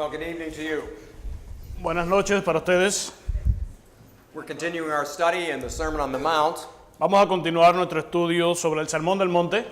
Well, good evening to you. Buenas noches para ustedes. We're continuing our study in the Sermon on the Mount. Vamos a continuar nuestro estudio sobre el Sermón del Monte.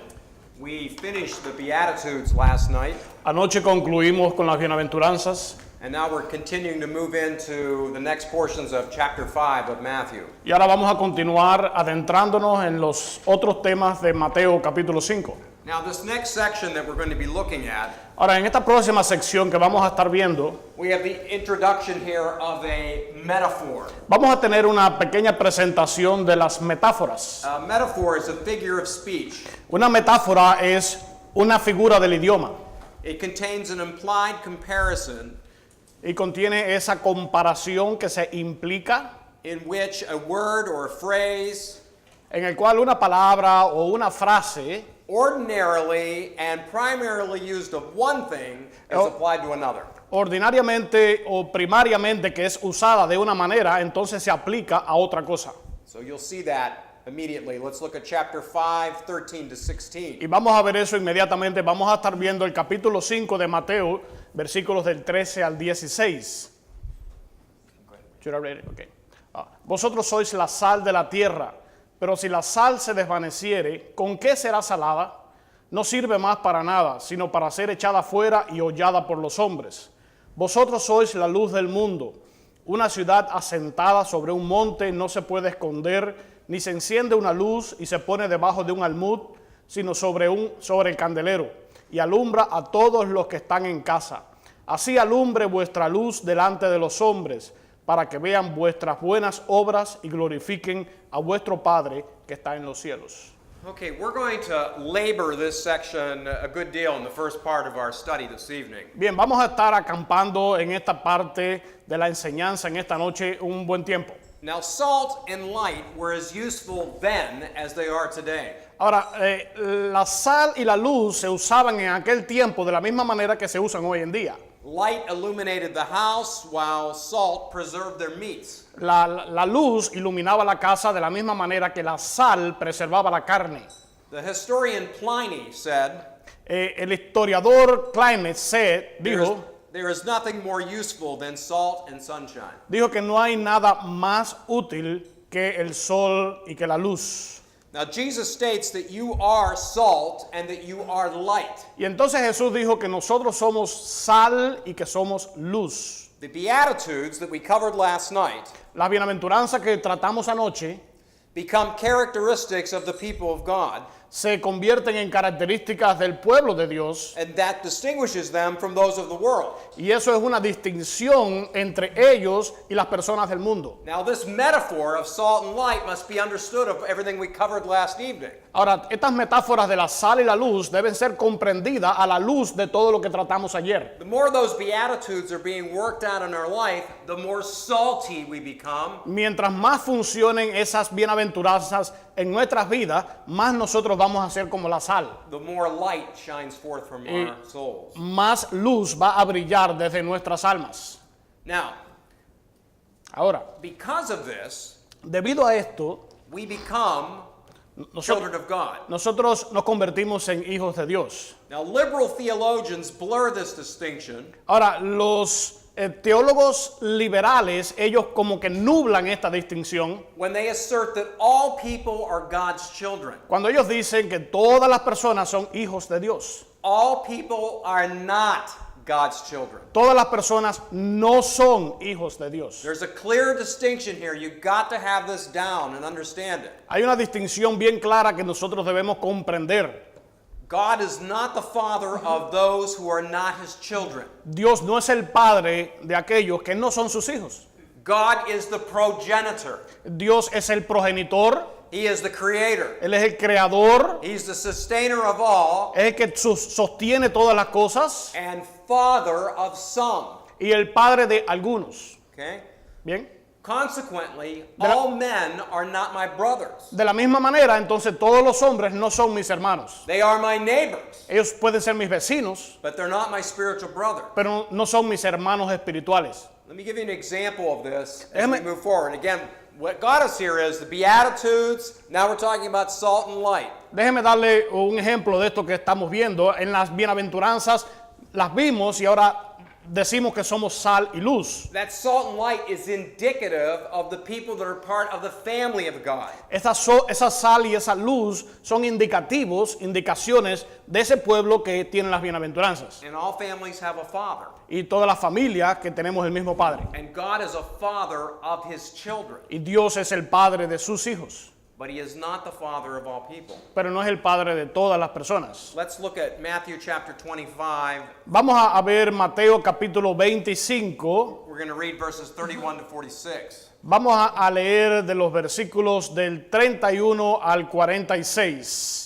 We finished the Beatitudes last night, Anoche concluimos con las bienaventuranzas and now we're continuing to move into the next portions of chapter 5 of Matthew. y ahora vamos a continuar adentrándonos en los otros temas de Mateo capítulo 5. Now, this next section that we're going to be looking at, Ahora, en esta próxima sección que vamos a estar viendo, we have the introduction here of a metaphor. vamos a tener una pequeña presentación de las metáforas. A metaphor is a figure of speech. Una metáfora es una figura del idioma It contains an implied comparison y contiene esa comparación que se implica in which a word or a phrase en el cual una palabra o una frase ordinarily and primarily used of one thing is applied to another. ordinariamente o primariamente que es usada de una manera, entonces se aplica a otra cosa. So you'll see that immediately. Let's look at chapter 5, 13 to 16. Y vamos a ver eso inmediatamente. Vamos a estar viendo el capítulo 5 de Mateo, versículos del 13 al 16. Should I read it? Okay. Vosotros sois la sal de la tierra, pero si la sal se desvaneciere, ¿con qué será salada? No sirve más para nada, sino para ser echada fuera y hollada por los hombres. Vosotros sois la luz del mundo. Una ciudad asentada sobre un monte no se puede esconder, ni se enciende una luz y se pone debajo de un almud, sino sobre el candelero, y alumbra a todos los que están en casa. Así alumbre vuestra luz delante de los hombres, para que vean vuestras buenas obras y glorifiquen a vuestro Padre que está en los cielos. Okay, we're going to labor this section a good deal in the first part of our study this evening. Bien, vamos a estar acampando en esta parte de la enseñanza en esta noche un buen tiempo. Now, salt and light were as useful then as they are today. Ahora, la sal y la luz se usaban en aquel tiempo de la misma manera que se usan hoy en día. Light illuminated the house while salt preserved their meats. La luz iluminaba la casa de la misma manera que la sal preservaba la carne. The historian Pliny said, El historiador Pliny dijo there is nothing more useful than salt and sunshine. Dijo que no hay nada más útil que el sol y que la luz. Now, Jesus states that you are salt and that you are light. Y entonces Jesús dijo que nosotros somos sal y que somos luz. The Beatitudes that we covered last night Las bienaventuranzas que tratamos anoche become characteristics of the people of God, se convierten en características del pueblo de Dios, and that distinguishes them from those of the world. y eso es una distinción entre ellos y las personas del mundo. Now, this metaphor of salt and light must be understood of everything we covered last evening. Ahora, estas metáforas de la sal y la luz deben ser comprendidas a la luz de todo lo que tratamos ayer. The more those Beatitudes are being worked out in our life, the more salty we become, Mientras más funcionen esas bienaventuranzas en nuestras vidas, más nosotros vamos a ser como la sal. the more light shines forth from our souls. Más luz va a brillar desde nuestras almas. Now, Ahora, because of this, debido a esto, we become children of God. nosotros nos convertimos en hijos de Dios. Now, liberal theologians blur this distinction Ahora, los teólogos liberales, ellos como que nublan esta distinción when they assert that all people are God's children. cuando ellos dicen que todas las personas son hijos de Dios. All people are not God's children. Todas las personas no son hijos de Dios. There's a clear distinction here. You've got to have this down and understand it. Hay una distinción bien clara que nosotros debemos comprender. God is not the father of those who are not his children. Dios no es el padre de aquellos que no son sus hijos. God is the progenitor. Dios es el progenitor, He is the creator. Él es el creador, He's the sustainer of all es el que sostiene todas las cosas and father of some. y el padre de algunos. Okay? Bien. Consequently, De la- all men are not my brothers. De la misma manera, entonces todos los hombres no son mis hermanos. They are my neighbors, Ellos pueden ser mis vecinos, but they're not my spiritual brother. pero no son mis hermanos espirituales. Let me give you an example of this as Déjame- we move forward. Again, what got us here is the Beatitudes. Now we're talking about salt and light. Déjeme darle un ejemplo de esto que estamos viendo. En las bienaventuranzas las vimos y ahora decimos que somos sal y luz. That salt and light is indicative of the people that are part of the family of God. Esa sal y esa luz son indicaciones de ese pueblo que tiene las bienaventuranzas. And all families have a father. Y toda la familia que tenemos el mismo Padre. And God is a father of his children. Y Dios es el Padre de sus hijos. But he is not the father of all people. Pero no es el Padre de todas las personas. Let's look at Matthew chapter 25. Vamos a ver Mateo capítulo 25. We're going to read verses 31 to 46. Vamos a leer de los versículos del 31 al 46.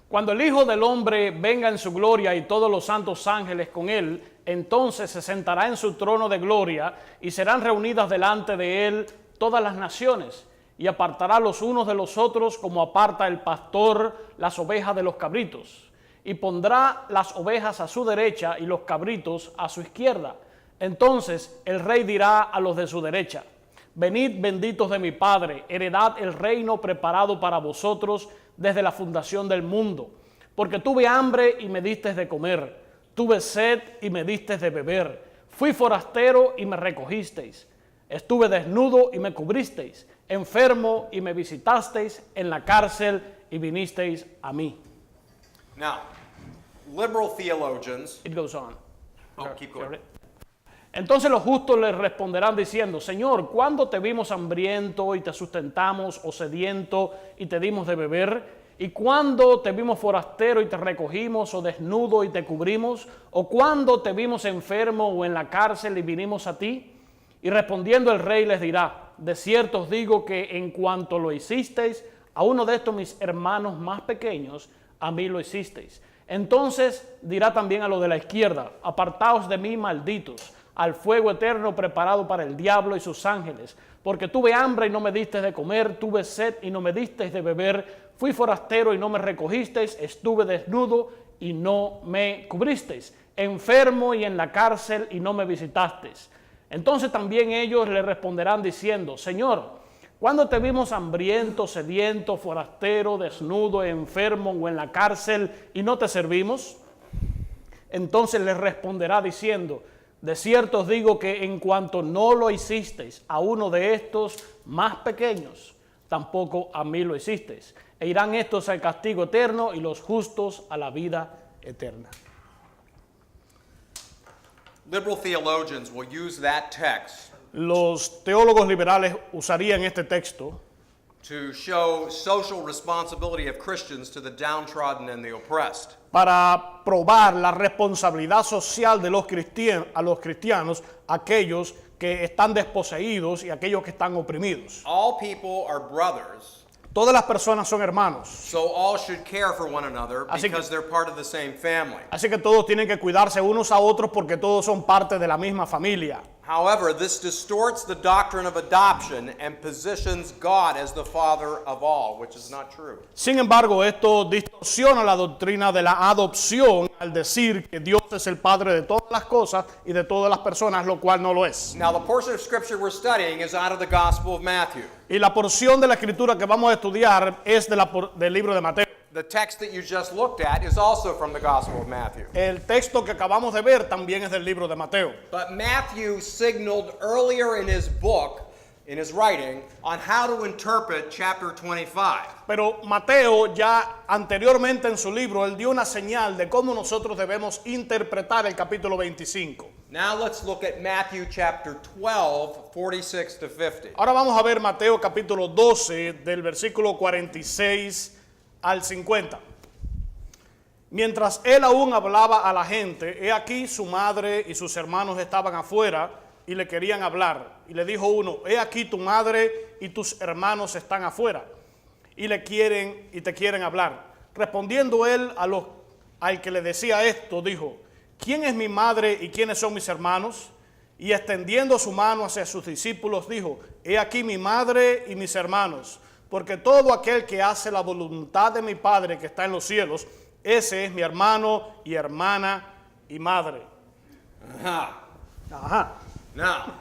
Cuando el Hijo del Hombre venga en su gloria y todos los santos ángeles con él, entonces se sentará en su trono de gloria y serán reunidas delante de él todas las naciones, y apartará los unos de los otros como aparta el pastor las ovejas de los cabritos, y pondrá las ovejas a su derecha y los cabritos a su izquierda. Entonces el rey dirá a los de su derecha: venid benditos de mi Padre, heredad el reino preparado para vosotros desde la fundación del mundo, porque tuve hambre y me distes de comer, tuve sed y me distes de beber, fui forastero y me recogisteis, estuve desnudo y me cubristeis, enfermo y me visitasteis, en la cárcel y vinisteis a mí. Now, liberal theologians. It goes on. Oh, keep going. Entonces los justos les responderán diciendo: Señor, ¿cuándo te vimos hambriento y te sustentamos, o sediento y te dimos de beber? ¿Y cuándo te vimos forastero y te recogimos, o desnudo y te cubrimos? ¿O cuándo te vimos enfermo o en la cárcel y vinimos a ti? Y respondiendo el rey les dirá: de cierto os digo que en cuanto lo hicisteis a uno de estos mis hermanos más pequeños, a mí lo hicisteis. Entonces dirá también a los de la izquierda: apartaos de mí, malditos, al fuego eterno preparado para el diablo y sus ángeles, porque tuve hambre y no me disteis de comer, tuve sed y no me disteis de beber, fui forastero y no me recogisteis, estuve desnudo y no me cubristeis, enfermo y en la cárcel y no me visitasteis. Entonces también ellos le responderán diciendo: Señor, ¿cuándo te vimos hambriento, sediento, forastero, desnudo, enfermo o en la cárcel y no te servimos? Entonces les responderá diciendo: de cierto os digo que en cuanto no lo hicisteis a uno de estos más pequeños, tampoco a mí lo hicisteis. E irán estos al castigo eterno y los justos a la vida eterna. Liberal theologians will use that text Los teólogos liberales usarían este texto to show social responsibility of Christians to the downtrodden and the oppressed. para probar la responsabilidad social de los cristianos, aquellos que están desposeídos y aquellos que están oprimidos. All people are brothers, Todas las personas son hermanos, so all should care for one another Así que- because they're part of the same family. así que todos tienen que cuidarse unos a otros porque todos son parte de la misma familia. However, this distorts the doctrine of adoption and positions God as the father of all, which is not true. Sin embargo, esto distorsiona la doctrina de la adopción al decir que Dios es el Padre de todas las cosas y de todas las personas, lo cual no lo es. Now, the portion of scripture we're studying is out of the Gospel of Matthew. Y la porción de la escritura que vamos a estudiar es del libro de Mateo. The text that you just looked at is also from the Gospel of Matthew. El texto que acabamos de ver también es del libro de Mateo. But Matthew signaled earlier in his book, in his writing, on how to interpret chapter 25. Pero Mateo ya anteriormente en su libro, él dio una señal de cómo nosotros debemos interpretar el capítulo 25. Now let's look at Matthew chapter 12, 46 to 50. Ahora vamos a ver Mateo capítulo 12 del versículo 46 al 50. Mientras él aún hablaba a la gente, he aquí su madre y sus hermanos estaban afuera y le querían hablar. Y le dijo uno: he aquí tu madre y tus hermanos están afuera y te quieren hablar. Respondiendo él al que le decía esto, dijo: ¿quién es mi madre y quiénes son mis hermanos? Y extendiendo su mano hacia sus discípulos dijo: he aquí mi madre y mis hermanos, porque todo aquel que hace la voluntad de mi Padre que está en los cielos, ese es mi hermano y hermana y madre. Aha. Ajá. Now,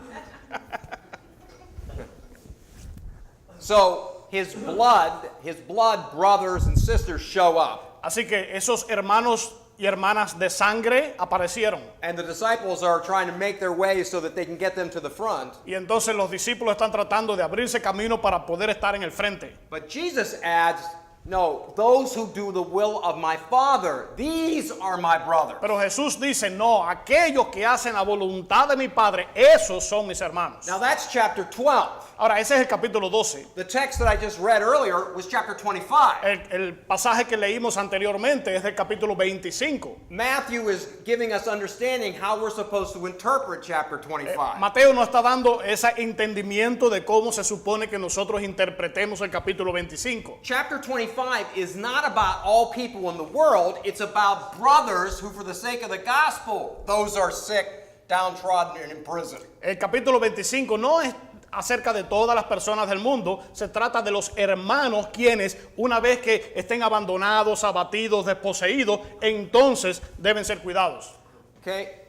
so his blood brothers and sisters show up. Así que esos hermanos y hermanas de sangre aparecieron. And the disciples are trying to make their way so that they can get them to the front. Y entonces los discípulos están tratando de abrirse camino para poder estar en el frente. But Jesus adds, no, those who do the will of my Father, these are my brothers. Pero Jesús dice, no, aquellos que hacen la voluntad de mi Padre, esos son mis hermanos. Now that's chapter 12. Ahora, ese es el capítulo 12. The text that I just read earlier was chapter 25. El pasaje que leímos anteriormente es del capítulo 25. Matthew is giving us understanding how we're supposed to interpret chapter 25. Mateo nos está dando ese entendimiento de cómo se supone que nosotros interpretemos el capítulo 25. Chapter 25 is not about all people in the world, it's about brothers who, for the sake of the gospel, those are sick, downtrodden, and in prison. El capítulo 25 no es acerca de todas las personas del mundo, se trata de los hermanos quienes, una vez que estén abandonados, abatidos, desposeídos, entonces deben ser cuidados. Okay?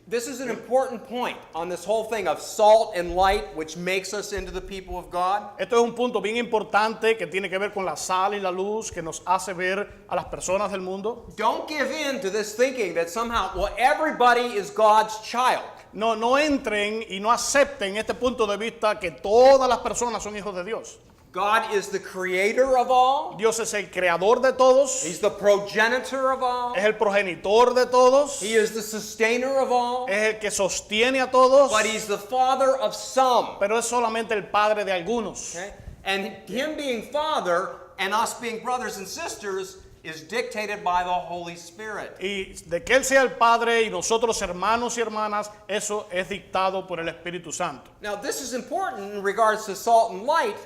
This is an important point on this whole thing of salt and light, which makes us into the people of God. Esto es un punto bien importante que tiene que ver con la sal y la luz que nos hace ver a las personas del mundo. Don't give in to this thinking that somehow, well, everybody is God's child. No entren y no acepten este punto de vista que todas las personas son hijos de Dios. God is the creator of all. Dios es el creador de todos, He's the progenitor of all. es el progenitor de todos, He is the sustainer of all. es el que sostiene a todos, But He's the father of some. pero es solamente el padre de algunos. Okay? And Him being father and us being brothers and sisters is dictated by the Holy Spirit. Y de que Él sea el Padre y nosotros hermanos y hermanas, eso es dictado por el Espíritu Santo. Now, this is important in regards to salt and light,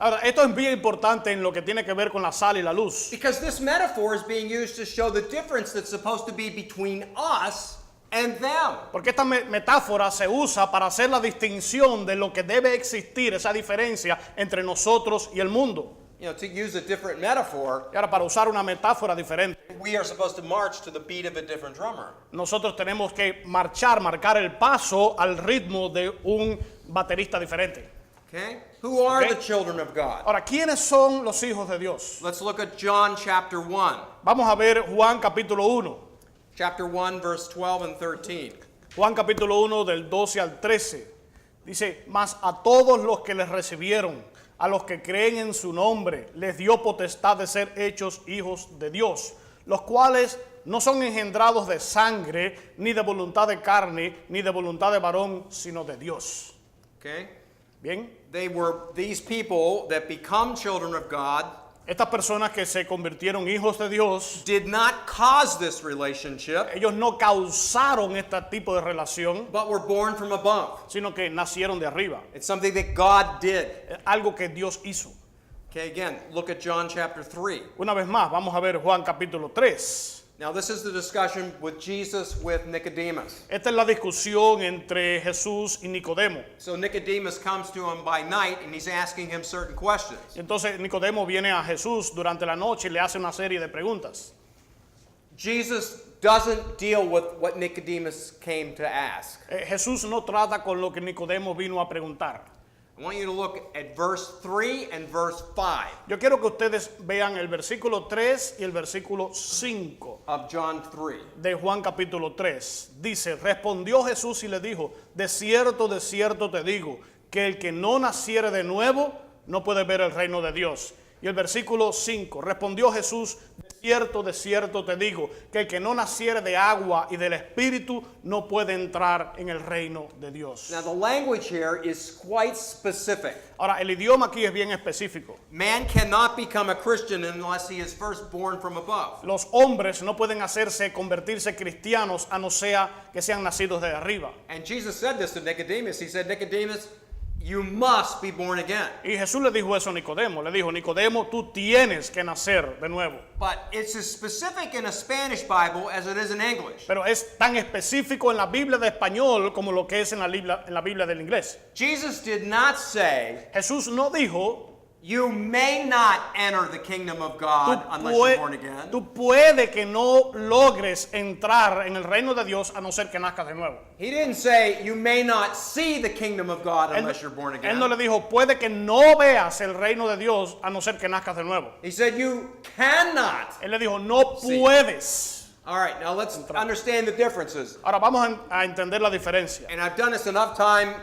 Ahora, esto es bien importante en lo que tiene que ver con la sal y la luz. because this metaphor is being used to show the difference that's supposed to be between us and them. Porque esta metáfora se usa para hacer la distinción de lo que debe existir, esa diferencia entre nosotros y el mundo. You know, to use a different metaphor, Y ahora, para usar una metáfora diferente, we are supposed to march to the beat of a different drummer. nosotros tenemos que marcar el paso al ritmo de un baterista diferente. Okay? Who are Okay. the children of God? Ahora, ¿quiénes son los hijos de Dios? Let's look at John chapter 1. Vamos a ver Juan capítulo 1. Chapter 1, verse 12 and 13. Juan capítulo 1 del 12 al 13. Dice, mas a todos los que les recibieron, a los que creen en su nombre, les dio potestad de ser hechos hijos de Dios, los cuales no son engendrados de sangre, ni de voluntad de carne, ni de voluntad de varón, sino de Dios. Okay? Bien, They were these people that become children of God estas personas que se convirtieron hijos de Dios, did not cause this relationship, ellos no causaron este tipo de relación, but were born from above. sino que nacieron de arriba. It's something that God did. Es algo que Dios hizo. Okay, again, look at John chapter 3. Una vez más, vamos a ver Juan capítulo 3. Now, this is the discussion with Jesus with Nicodemus. Esta es la discusión entre Jesús y Nicodemo. So Nicodemus comes to him by night and he's asking him certain questions. Entonces Nicodemo viene a Jesús durante la noche y le hace una serie de preguntas. Jesus doesn't deal with what Nicodemus came to ask. Jesús no trata con lo que Nicodemo vino a preguntar. I want you to look at verse 3 and verse 5 Yo quiero que ustedes vean el versículo 3 y el versículo 5 of John 3. de Juan capítulo 3. Dice, respondió Jesús y le dijo, de cierto te digo, que el que no naciere de nuevo no puede ver el reino de Dios. Y el versículo 5, respondió Jesús, de cierto te digo, que el que no naciere de agua y del Espíritu no puede entrar en el reino de Dios. Now, the language here is quite specific. Ahora, el idioma aquí es bien específico. Man cannot become a Christian unless he is first born from above. Los hombres no pueden convertirse cristianos a no ser que sean nacidos de arriba. And Jesus said this to Nicodemus. He said, Nicodemus, you must be born again. Y Jesús le dijo eso a Nicodemo. Le dijo, Nicodemo, tú tienes que nacer de nuevo. But it's as specific in a Spanish Bible as it is in English. Pero es tan específico en la Biblia de español como lo que es en la Biblia del inglés. Jesus did not say, Jesús no dijo, you may not enter the kingdom of God unless you're born again. tú puede que no logres entrar en el reino de Dios a no ser que nazcas de nuevo. He didn't say, you may not see the kingdom of God Él, unless you're born él no again. le dijo, puede que no veas el reino de Dios a no ser que nazcas de nuevo. He said, you cannot. Él le dijo, no puedes. All right, now let's understand the differences. Ahora vamos a entender la diferencia. And I've done this enough time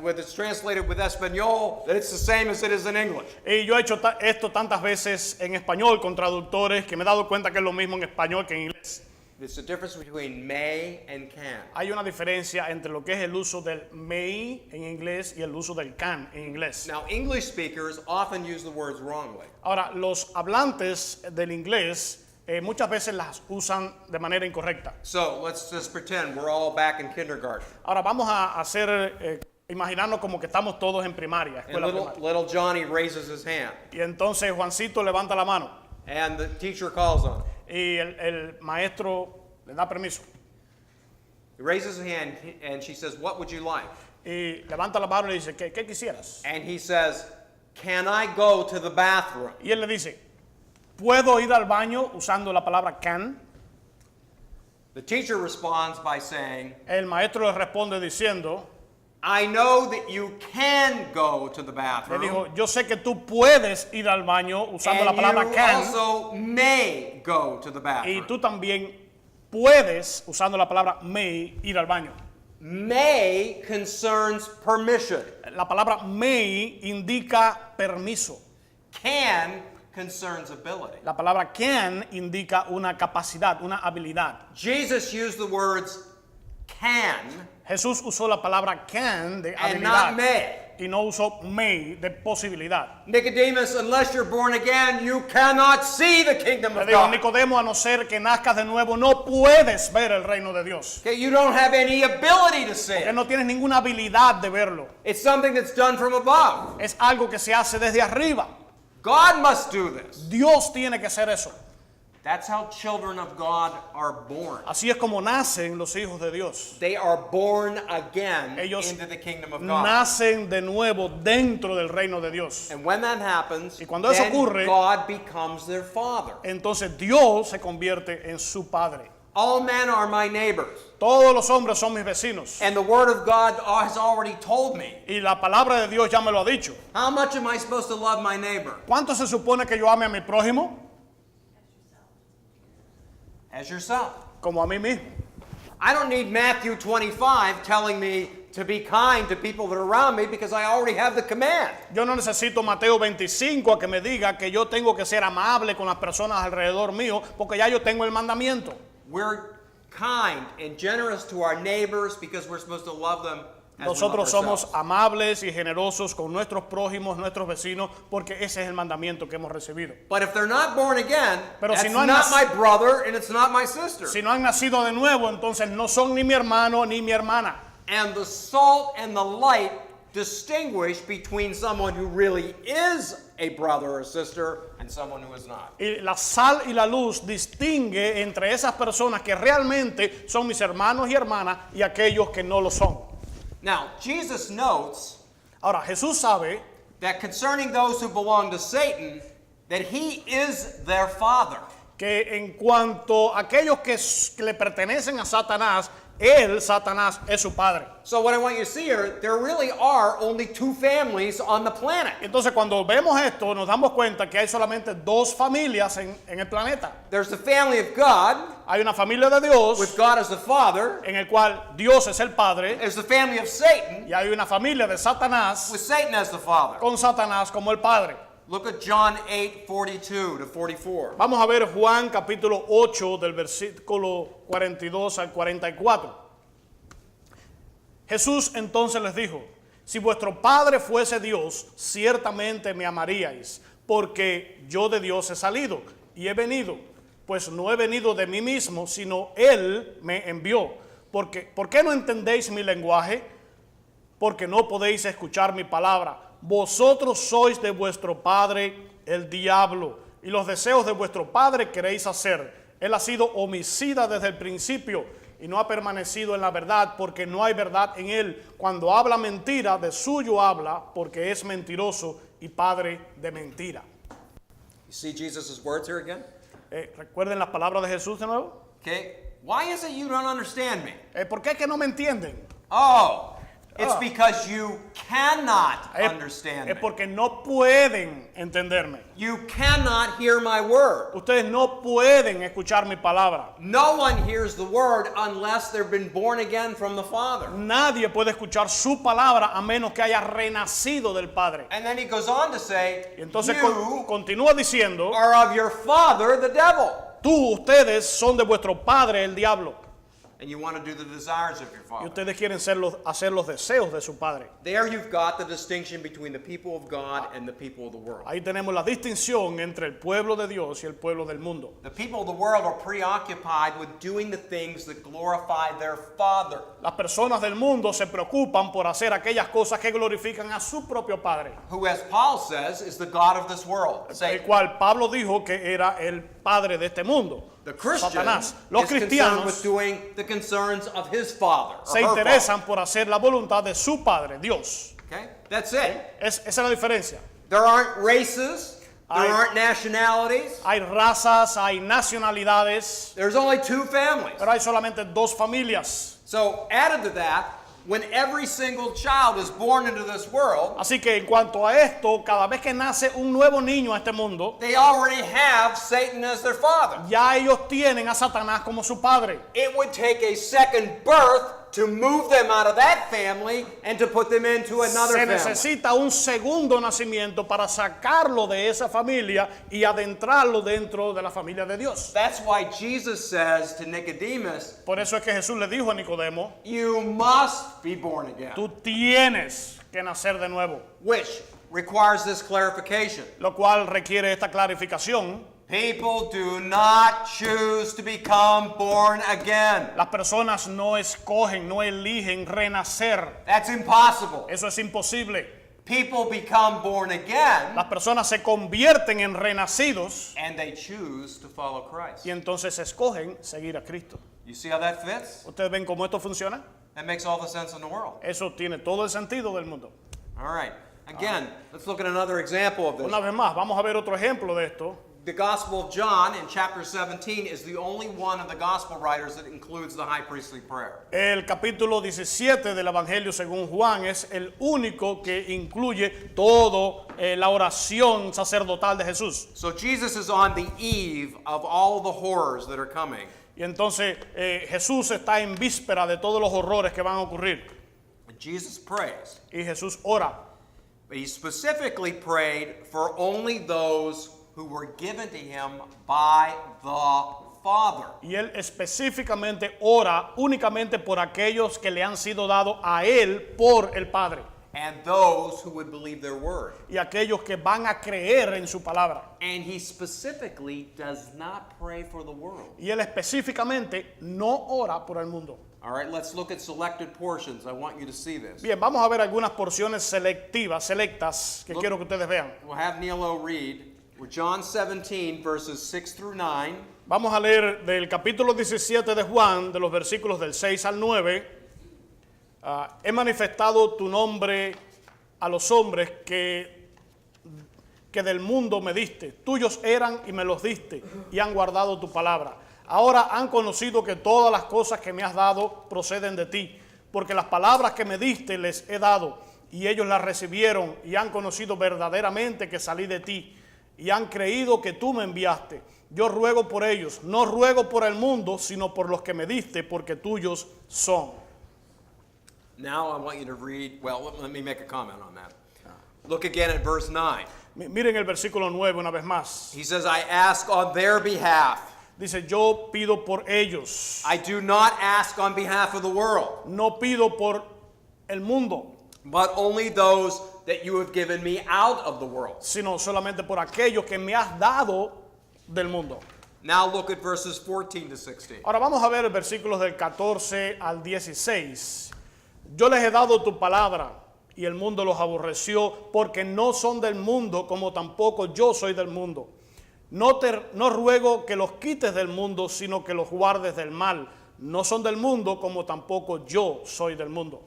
with it's translated with Espanol that it's the same as it is in English. Y yo he hecho esto tantas veces en español con traductores que me he dado cuenta que es lo mismo en español que en inglés. It's the difference between may and can. Hay una diferencia entre lo que es el uso del may en inglés y el uso del can en inglés. Now, English speakers often use the words wrongly. Ahora, los hablantes del inglés muchas veces las usan de manera incorrecta. So let's just pretend we're all back in kindergarten. Ahora vamos a hacer, imaginarnos como que estamos todos en primaria, And escuela primaria. little Johnny raises his hand. Y entonces Juancito levanta la mano And the teacher calls on him. y el maestro le da permiso. He raises his hand and she says, "What would you like?" Y levanta la mano y le dice, ¿qué quisieras? And he says, "Can I go to the bathroom?" Y él le dice, ¿puedo ir al baño usando la palabra can? The teacher responds by saying, El maestro le responde diciendo, "I know that you can go to the le bathroom. dijo, yo sé que tú puedes ir al baño usando la And palabra you can. also may go to the Y bathroom." tú también puedes, usando la palabra may, ir al baño. May concerns permission. La palabra may indica permiso. Can concerns ability. La palabra can indica una capacidad, una habilidad. Jesus used the words can Jesús usó la palabra can de and not habilidad may. y no usó may de posibilidad. Nicodemus, unless you're born again, you cannot see the kingdom Le of dijo, God. Nicodemo, a no ser que nazcas de nuevo, no puedes ver el reino de Dios. Okay, you don't have any ability to see Que it. no tienes ninguna habilidad de verlo. It's something that's done from above. Es algo que se hace desde arriba. God must do this. Dios tiene que hacer eso. That's how children of God are born. Así es como nacen los hijos de Dios. They are born again Ellos into the kingdom of God. nacen de nuevo dentro del reino de Dios. And when that happens, Y cuando eso then ocurre, God becomes their father. Entonces Dios se convierte en su padre. All men are my neighbors. Todos los hombres son mis vecinos. And the word of God has already told me. Y la palabra de Dios ya me lo ha dicho. How much am I supposed to love my neighbor? ¿Cuánto se supone que yo ame a mi prójimo? As yourself. Como a mí mismo. I don't need Matthew 25 telling me to be kind to people that are around me because I already have the command. Yo no necesito Mateo 25 a que me diga que yo tengo que ser amable con las personas alrededor mío porque ya yo tengo el mandamiento. We're kind and generous to our neighbors because we're supposed to love them as Nosotros we love somos ourselves. amables y generosos con nuestros prójimos, nuestros vecinos, porque ese es el mandamiento que hemos recibido. But if they're not born again, Pero that's si no han not nac- my brother and it's not my sister. Si no han nacido de nuevo, entonces no son ni mi hermano ni mi hermana. And the salt and the light distinguish between someone who really is a brother or sister and someone who is not. Y la sal y la luz distingue entre esas personas que realmente son mis hermanos y hermanas y aquellos que no lo son. Now, Jesus notes Ahora, Jesús sabe that concerning those who belong to Satan, that he is their father. que en cuanto a aquellos que le pertenecen a Satanás, él, Satanás, es su padre. So what I want you to see here, there really are only two families on the planet. Entonces, cuando vemos esto, nos damos cuenta que hay solamente dos familias en el planeta. There's the family of God, Hay una familia de Dios, with God as the father. en el cual Dios es el padre, There's the family of Satan, y hay una familia de Satanás, with Satan as the father. con Satanás como el padre. Look at John 8:42 to 44. Vamos a ver Juan capítulo 8 del versículo 42 al 44. Jesús entonces les dijo, si vuestro Padre fuese Dios, ciertamente me amaríais, porque yo de Dios he salido y he venido, pues no he venido de mí mismo, sino Él me envió. ¿Por qué no entendéis mi lenguaje? Porque no podéis escuchar mi palabra. Vosotros sois de vuestro padre el diablo, y los deseos de vuestro padre queréis hacer. Él ha sido homicida desde el principio y no ha permanecido en la verdad, porque no hay verdad en él. Cuando habla mentira, de suyo habla, porque es mentiroso y padre de mentira. You see Jesus' words here again? ¿Recuerden las palabras de Jesús de nuevo? Okay. Why is it you don't understand me? ¿Por qué es que no me entienden? Oh, It's because you cannot Es understand me. porque no pueden entenderme. You cannot hear my word. Ustedes no pueden escuchar mi palabra. No one hears the word unless they've been born again from the Father. Nadie puede escuchar su palabra a menos que haya renacido del Padre. And then he goes on to say, Y entonces you continúa diciendo, are of your father, the devil. ustedes son de vuestro padre el diablo. And you want to do the desires of your Y father. ustedes quieren hacer los deseos de su padre. There you've got the distinction between the people of God and the people of the world. Ahí tenemos la distinción entre el pueblo de Dios y el pueblo del mundo. The people of the world are preoccupied with doing the things that glorify their father. Las personas del mundo se preocupan por hacer aquellas cosas que glorifican a su propio padre, Who, as Paul says, is the God of this world. el Satan. cual Pablo dijo que era el padre de este mundo, The Christian Satanás. Los is concerned with cristianos doing the concerns of his father. Or se her father. interesan por hacer la voluntad de su padre, Dios. Okay? That's it. Esa es la diferencia. There aren't races. There Hay- aren't nationalities. Hay razas, hay nacionalidades, There's only two families. pero hay solamente dos familias. So, added to that, when every single child is born into this world, Así que en cuanto a esto, cada vez que nace un nuevo niño a este mundo, they already have Satan as their father. ya ellos tienen a Satanás como su padre. It would take a second birth to move them out of that family and to put them into another Se family. necesita un segundo nacimiento para sacarlo de esa familia y adentrarlo dentro de la familia de Dios. That's why Jesus says to Nicodemus, Por eso es que Jesús le dijo a Nicodemo, you must be born again. tú tienes que nacer de nuevo, Which requires this clarification. lo cual requiere esta clarificación. People do not choose to become born again. Las personas no escogen, no eligen renacer. That's impossible. Eso es imposible. People become born again Las personas se convierten en renacidos and they choose to follow Christ. y entonces escogen seguir a Cristo. You see how that fits? ¿Ustedes ven cómo esto funciona? That makes all the sense in the world. Eso tiene todo el sentido del mundo. All right. Again, let's look at another example of this. Una vez más, vamos a ver otro ejemplo de esto. The Gospel of John in chapter 17 is the only one of the Gospel writers that includes the high priestly prayer. El capítulo 17 del Evangelio según Juan es el único que incluye todo la oración sacerdotal de Jesús. So Jesus is on the eve of all the horrors that are coming. Y entonces Jesús está en víspera de todos los horrores que van a ocurrir. And Jesus prays. Y Jesús ora. But he specifically prayed for only those who were given to him by the Father. Y él específicamente ora únicamente por aquellos que le han sido dados a él por el Padre. And those who would believe their word. Y aquellos que van a creer en su palabra. And he specifically does not pray for the world. Y él específicamente no ora por el mundo. All right, let's look at selected portions. I want you to see this. Bien, vamos a ver algunas porciones selectas que quiero que ustedes vean. We'll have Nilo read. We're John 17, verses 6 through 9. Vamos a leer del capítulo 17 de Juan, de los versículos del 6 al 9. He manifestado tu nombre a los hombres que del mundo me diste. Tuyos eran y me los diste, y han guardado tu palabra. Ahora han conocido que todas las cosas que me has dado proceden de ti, porque las palabras que me diste les he dado, y ellos las recibieron, y han conocido verdaderamente que salí de ti, y han creído que tú me enviaste. Yo ruego por ellos, no ruego por el mundo, sino por los que me diste, porque tuyos son. Now I want you to read, well, let me make a comment on that. Look again at verse 9. Miren el versículo 9 una vez más. He says, I ask on their behalf. Dice, yo pido por ellos. I do not ask on behalf of the world, No pido por el mundo, but only those that you have given me out of the world. sino solamente por aquellos que me has dado del mundo. Now look at verses 14 to 16. Ahora vamos a ver el versículos del 14 al 16. Yo les he dado tu palabra y el mundo los aborreció porque no son del mundo como tampoco yo soy del mundo. No ruego que los quites del mundo, sino que los guardes del mal. No son del mundo como tampoco yo soy del mundo.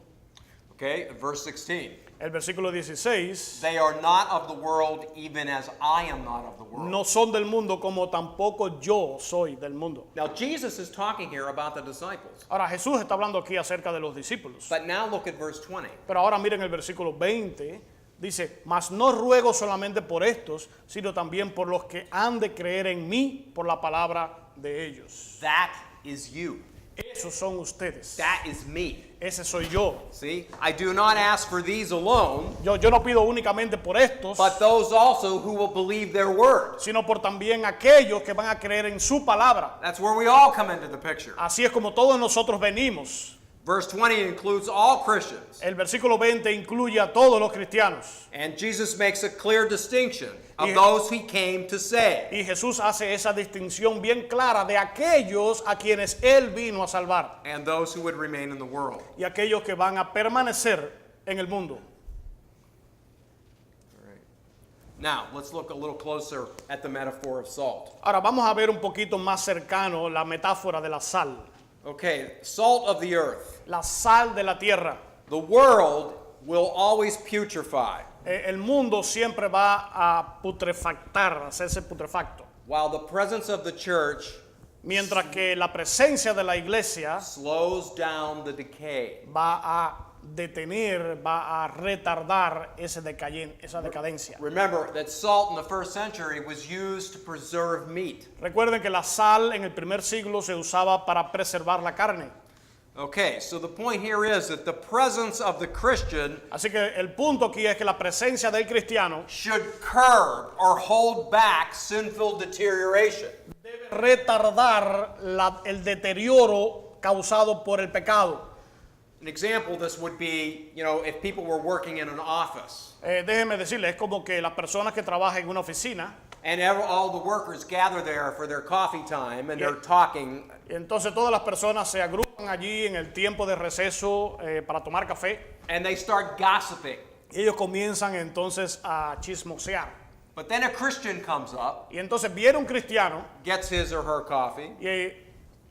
Okay, verse 16. El versículo 16, They are not of the world, even as I am not of the world. no son del mundo como tampoco yo soy del mundo. Now, Jesus is talking here about the disciples. Ahora Jesús está hablando aquí acerca de los discípulos. But now look at verse 20. Pero ahora miren el versículo 20, dice, mas no ruego solamente por estos, sino también por los que han de creer en mí por la palabra de ellos. That is you. Esos son ustedes. That is me. Ese soy yo. See, I do not ask for these alone, Yo no pido únicamente por estos, but those also who will believe their word. sino por también aquellos que van a creer en su palabra. That's where we all come into the picture. Así es como todos nosotros venimos. Verse 20 includes all Christians. El versículo 20 incluye a todos los cristianos. And Jesus makes a clear distinction of Y- those he came to save. Y Jesús hace esa distinción bien clara de aquellos a quienes Él vino a salvar And those who would remain in the world. y aquellos que van a permanecer en el mundo. Now, let's look a little closer at the metaphor of salt. Ahora vamos a ver un poquito más cercano la metáfora de la sal. Okay, salt of the earth. La sal de la tierra. The world will always putrefy, El mundo siempre va a putrefactar, a hacerse putrefacto. while the presence of the church Mientras que la presencia de la iglesia slows down the decay. va a detener, va a retardar esa decadencia. Remember that salt in the first century was used to preserve meat. Recuerden que la sal en el primer siglo se usaba para preservar la carne. Okay, so the point here is that the presence of the Christian Así que el punto aquí es que la presencia del cristiano should curb or hold back sinful deterioration. debe retardar el deterioro causado por el pecado. An example of this would be, if people were working in an office Déjenme decirles, es como que las personas que trabajan en una oficina, and all the workers gather there for their coffee time and Yeah. they're talking. y entonces todas las personas se agrupan allí en el tiempo de receso para tomar café, And they start gossiping. y ellos comienzan entonces a chismosear. But then a Christian comes up, Y entonces viene un cristiano gets his or her coffee, y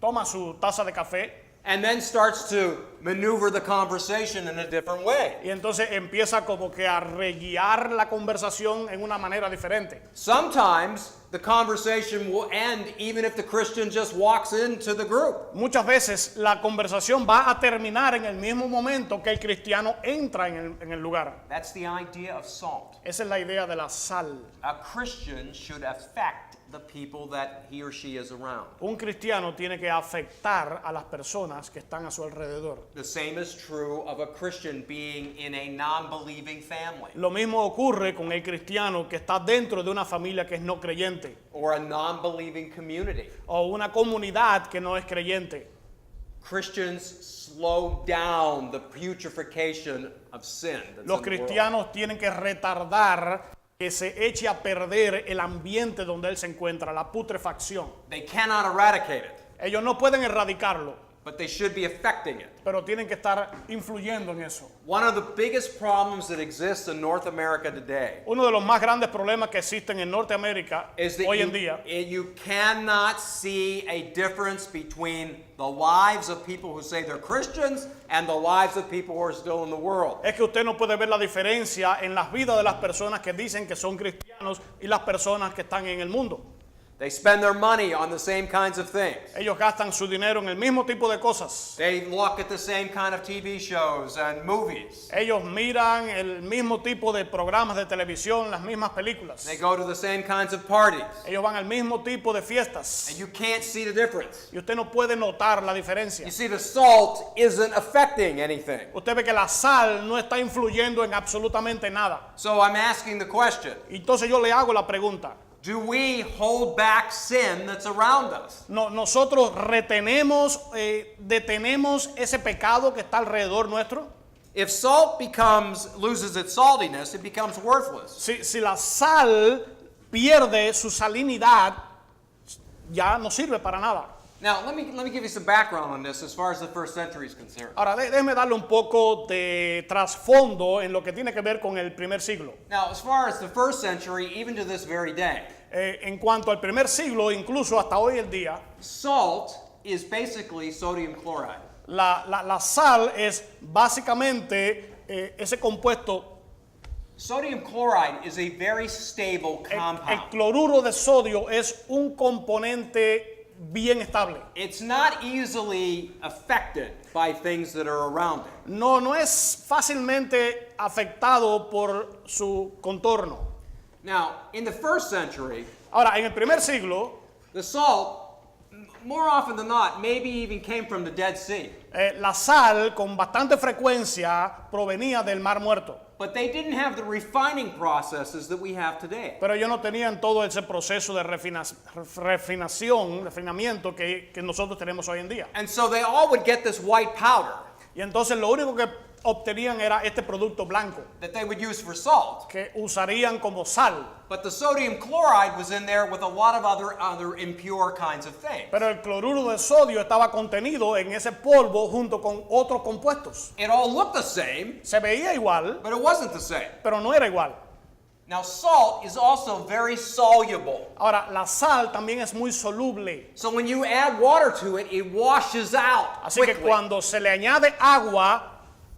toma su taza de café and then starts to maneuver the conversation in a different way. y entonces empieza como que a reguiar la conversación en una manera diferente. Sometimes the conversation will end even if the Christian just walks into the group. Muchas veces la conversación va a terminar en el mismo momento que el cristiano entra en el lugar. That's the idea of salt. Esa es la idea de la sal. A Christian should affect the people that he or she is around. Un cristiano tiene que afectar a las personas que están a su alrededor. The same is true of a Christian being in a non-believing family Lo mismo ocurre con el cristiano que está dentro de una familia que es no creyente or a non-believing community. o una comunidad que no es creyente. Christians slow down the putrefaction of sin that's Los in the world. cristianos tienen que retardar que se eche a perder el ambiente donde él se encuentra, la putrefacción. They cannot eradicate it, Ellos no pueden erradicarlo, but they should be affecting it. pero tienen que estar influyendo en eso. One of the biggest problems that exists in North America today Uno de los más grandes problemas que existen en Norteamérica is that hoy en día you cannot see a difference between the lives of people who say they're Christians and the lives of people who are still in the world. es que usted no puede ver la diferencia en las vidas de las personas que dicen que son cristianos y las personas que están en el mundo. They spend their money on the same kinds of things. Ellos gastan su dinero en el mismo tipo de cosas. They look at the same kind of TV shows and movies. Ellos miran el mismo tipo de programas de televisión, las mismas películas. They go to the same kinds of parties. Ellos van al mismo tipo de fiestas. And you can't see the difference. Y usted no puede notar la diferencia. You see, the salt isn't affecting anything. Usted ve que la sal no está influyendo en absolutamente nada. So I'm asking the question, Entonces yo le hago la pregunta. do we hold back sin that's around us? ¿Nosotros retenemos, detenemos ese pecado que está alrededor nuestro? If salt loses its saltiness, it becomes worthless. Si la sal pierde su salinidad, ya no sirve para nada. Now, let me give you some background on this as far as the first century is concerned. Ahora, déjeme darle un poco de trasfondo en lo que tiene que ver con el primer siglo. Now, as far as the first century, even to this very day, En cuanto al primer siglo, incluso hasta hoy en día, salt is basically sodium chloride. la sal es básicamente ese compuesto, Sodium chloride is a very stable el compound. cloruro de sodio es un componente bien estable. It's not easily affected by things that are around it. No es fácilmente afectado por su contorno. Now, in the first century, Ahora, en el primer siglo, the salt, more often than not, maybe even came from the Dead Sea. la sal con bastante frecuencia provenía del Mar Muerto. But they didn't have the refining processes that we have today. Pero ellos no tenían todo ese proceso de refinamiento que nosotros tenemos hoy en día. And so they all would get this white powder Y entonces lo único que obtenían era este producto blanco that they would use for salt. que usarían como sal. But the sodium chloride was in there with a lot of other impure kinds of things. Pero el cloruro de sodio estaba contenido en ese polvo junto con otros compuestos. It all looked the same, Se veía igual, but it wasn't the same. pero no era igual. Now, salt is also very soluble. Ahora, la sal también es muy soluble. So when you add water to it, it washes out Así que quickly. cuando se le añade agua,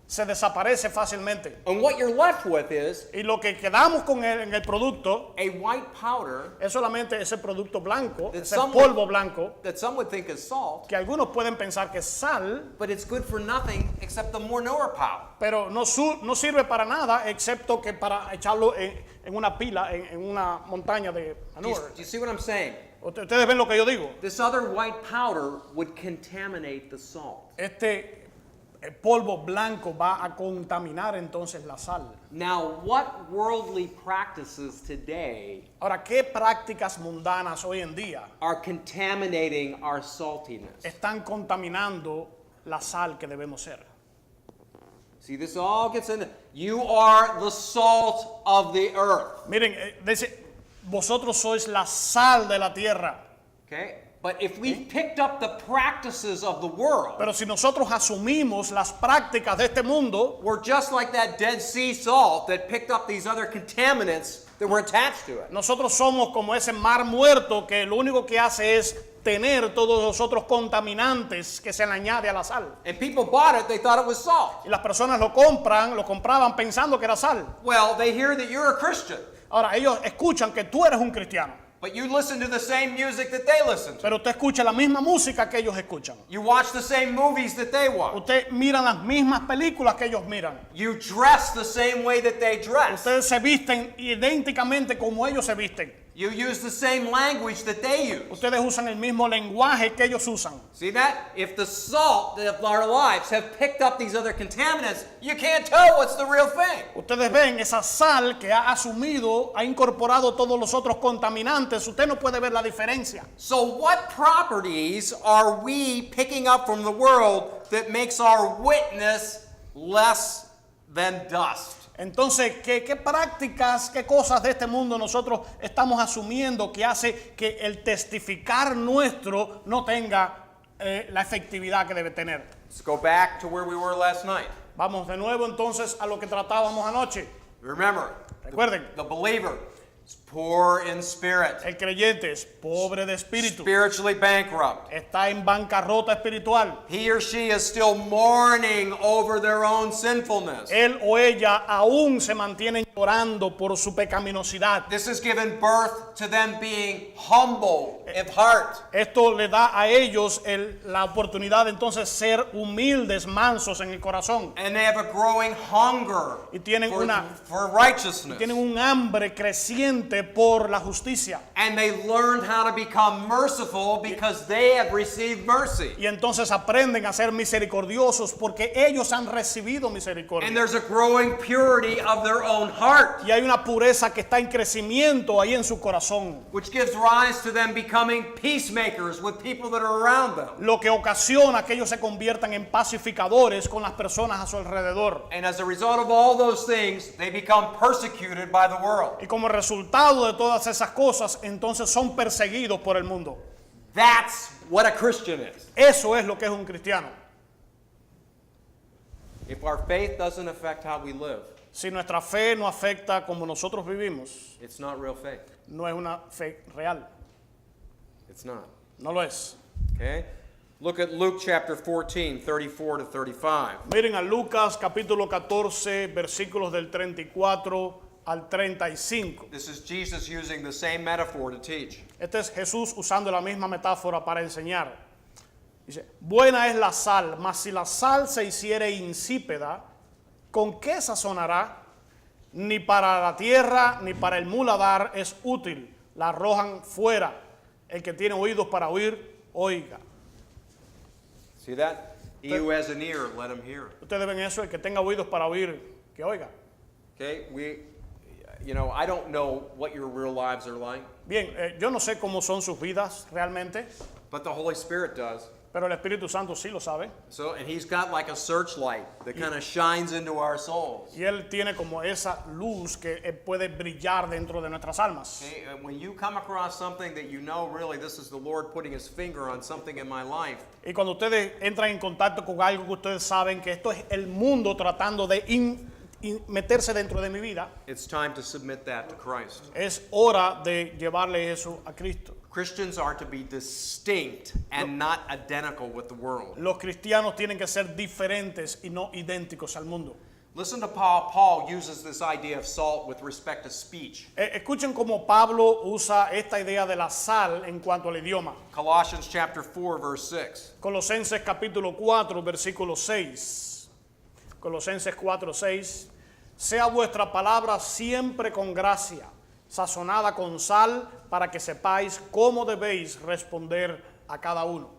se desaparece fácilmente. And what you're left with is Y lo que quedamos con en el producto a white powder es solamente ese producto blanco, That ese some polvo blanco, that some would think is salt, que algunos pueden pensar que es sal, but it's good for nothing except the manure power. pero no sirve para nada excepto que para echarlo en una pila, en una montaña de Do you manure. see what I'm saying? Ustedes ven lo que yo digo. This other white powder would contaminate the salt. Este polvo blanco va a contaminar entonces la sal. Now, what worldly practices today Ahora, ¿qué prácticas mundanas hoy en día are contaminating our saltiness? están contaminando la sal que debemos ser? See, this all gets in. You are the salt of the earth. Miren, dice, vosotros sois la sal de la tierra. Okay? But if we picked up the practices of the world, Pero si nosotros asumimos las prácticas de este mundo, we're just like that Dead Sea salt that picked up these other contaminants that were attached to it. nosotros somos como ese mar muerto que lo único que hace es tener todos los otros contaminantes que se le añade a la sal. And people bought it, they thought it was salt. Y las personas lo compraban pensando que era sal. Well, they hear that you're a Christian, Ahora, ellos escuchan que tú eres un cristiano, but you listen to the same music that they listen to. pero usted escucha la misma música que ellos escuchan. You watch the same movies that they watch. Usted mira las mismas películas que ellos miran. You dress the same way that they dress. Ustedes se visten idénticamente como ellos se visten. You use the same language that they use. Ustedes usan el mismo lenguaje que ellos usan. See that? If the salt of our lives have picked up these other contaminants, you can't tell what's the real thing. Ustedes ven esa sal que ha asumido, ha incorporado todos los otros contaminantes. Usted no puede ver la diferencia. So what properties are we picking up from the world that makes our witness less than dust? Entonces, ¿qué prácticas, qué cosas de este mundo nosotros estamos asumiendo que hace que el testificar nuestro no tenga la efectividad que debe tener? Let's go back to where we were last night. Vamos de nuevo entonces a lo que tratábamos anoche. Remember, Recuerden, the believer is poor in spirit, el creyente es pobre de espíritu, spiritually bankrupt. está en bancarrota espiritual. He or she is still mourning over their own sinfulness. Él o ella aún se mantienen llorando por su pecaminosidad. This has given birth to them being humble of heart. Esto le da a ellos la oportunidad de entonces ser humildes, mansos en el corazón. And they have a growing hunger Y tienen for righteousness. Tienen un hambre creciente por la justicia. And they learned how to become merciful because they have received mercy. Y entonces aprenden a ser misericordiosos porque ellos han recibido misericordia. And there's a growing purity of their own heart, Y hay una pureza que está en crecimiento ahí en su corazón, which gives rise to them becoming peacemakers with people that are around them. lo que ocasiona que ellos se conviertan en pacificadores con las personas a su alrededor. And as a result of all those things, they become persecuted by the world. Y como resultado de todas esas cosas, entonces son perseguidos por el mundo. That's what a Christian is. Eso es lo que es un cristiano. If our faith doesn't affect how we live, Si nuestra fe no afecta como nosotros vivimos, it's not real faith. no es una fe real. It's not. No lo es. Okay? Look at Luke chapter 14, 34 to 35. Miren a Lucas capítulo 14, versículos del 34 al 35. This is Jesus using the same metaphor to teach. Este es Jesús usando la misma metáfora para enseñar. Dice, buena es la sal, mas si la sal se hiciere insípida, ¿con qué sazonará? Ni para la tierra ni para el muladar es útil. La arrojan fuera. El que tiene oídos para oír, oiga. See that? He who has an ear, let him hear. Ustedes ven eso, el que tenga oídos para oír, que oiga. Okay, I don't know what your real lives are like, Bien, yo no sé cómo son sus vidas realmente, but the Holy Spirit does. pero el Espíritu Santo sí lo sabe. So, and he's got like a searchlight that kind of shines into our souls. Y Él tiene como esa luz que puede brillar dentro de nuestras almas. Okay, and when you come across something that you know really this is the Lord putting his finger on something in my life, Y cuando ustedes entran en contacto con algo que ustedes saben que esto es el mundo tratando de meterse dentro de mi vida, it's time to submit that to Christ. es hora de llevarle eso a Cristo. Christians are to be distinct and not identical with the world. Los cristianos tienen que ser diferentes y no idénticos al mundo. Listen to Paul. Paul uses this idea of salt with respect to speech. Escuchen cómo Pablo usa esta idea de la sal en cuanto al idioma. Colossians chapter 4 verse 6. Colosenses capítulo 4, versículo 6. Colosenses 4, 6. Sea vuestra palabra siempre con gracia, sazonada con sal, para que sepáis cómo debéis responder a cada uno.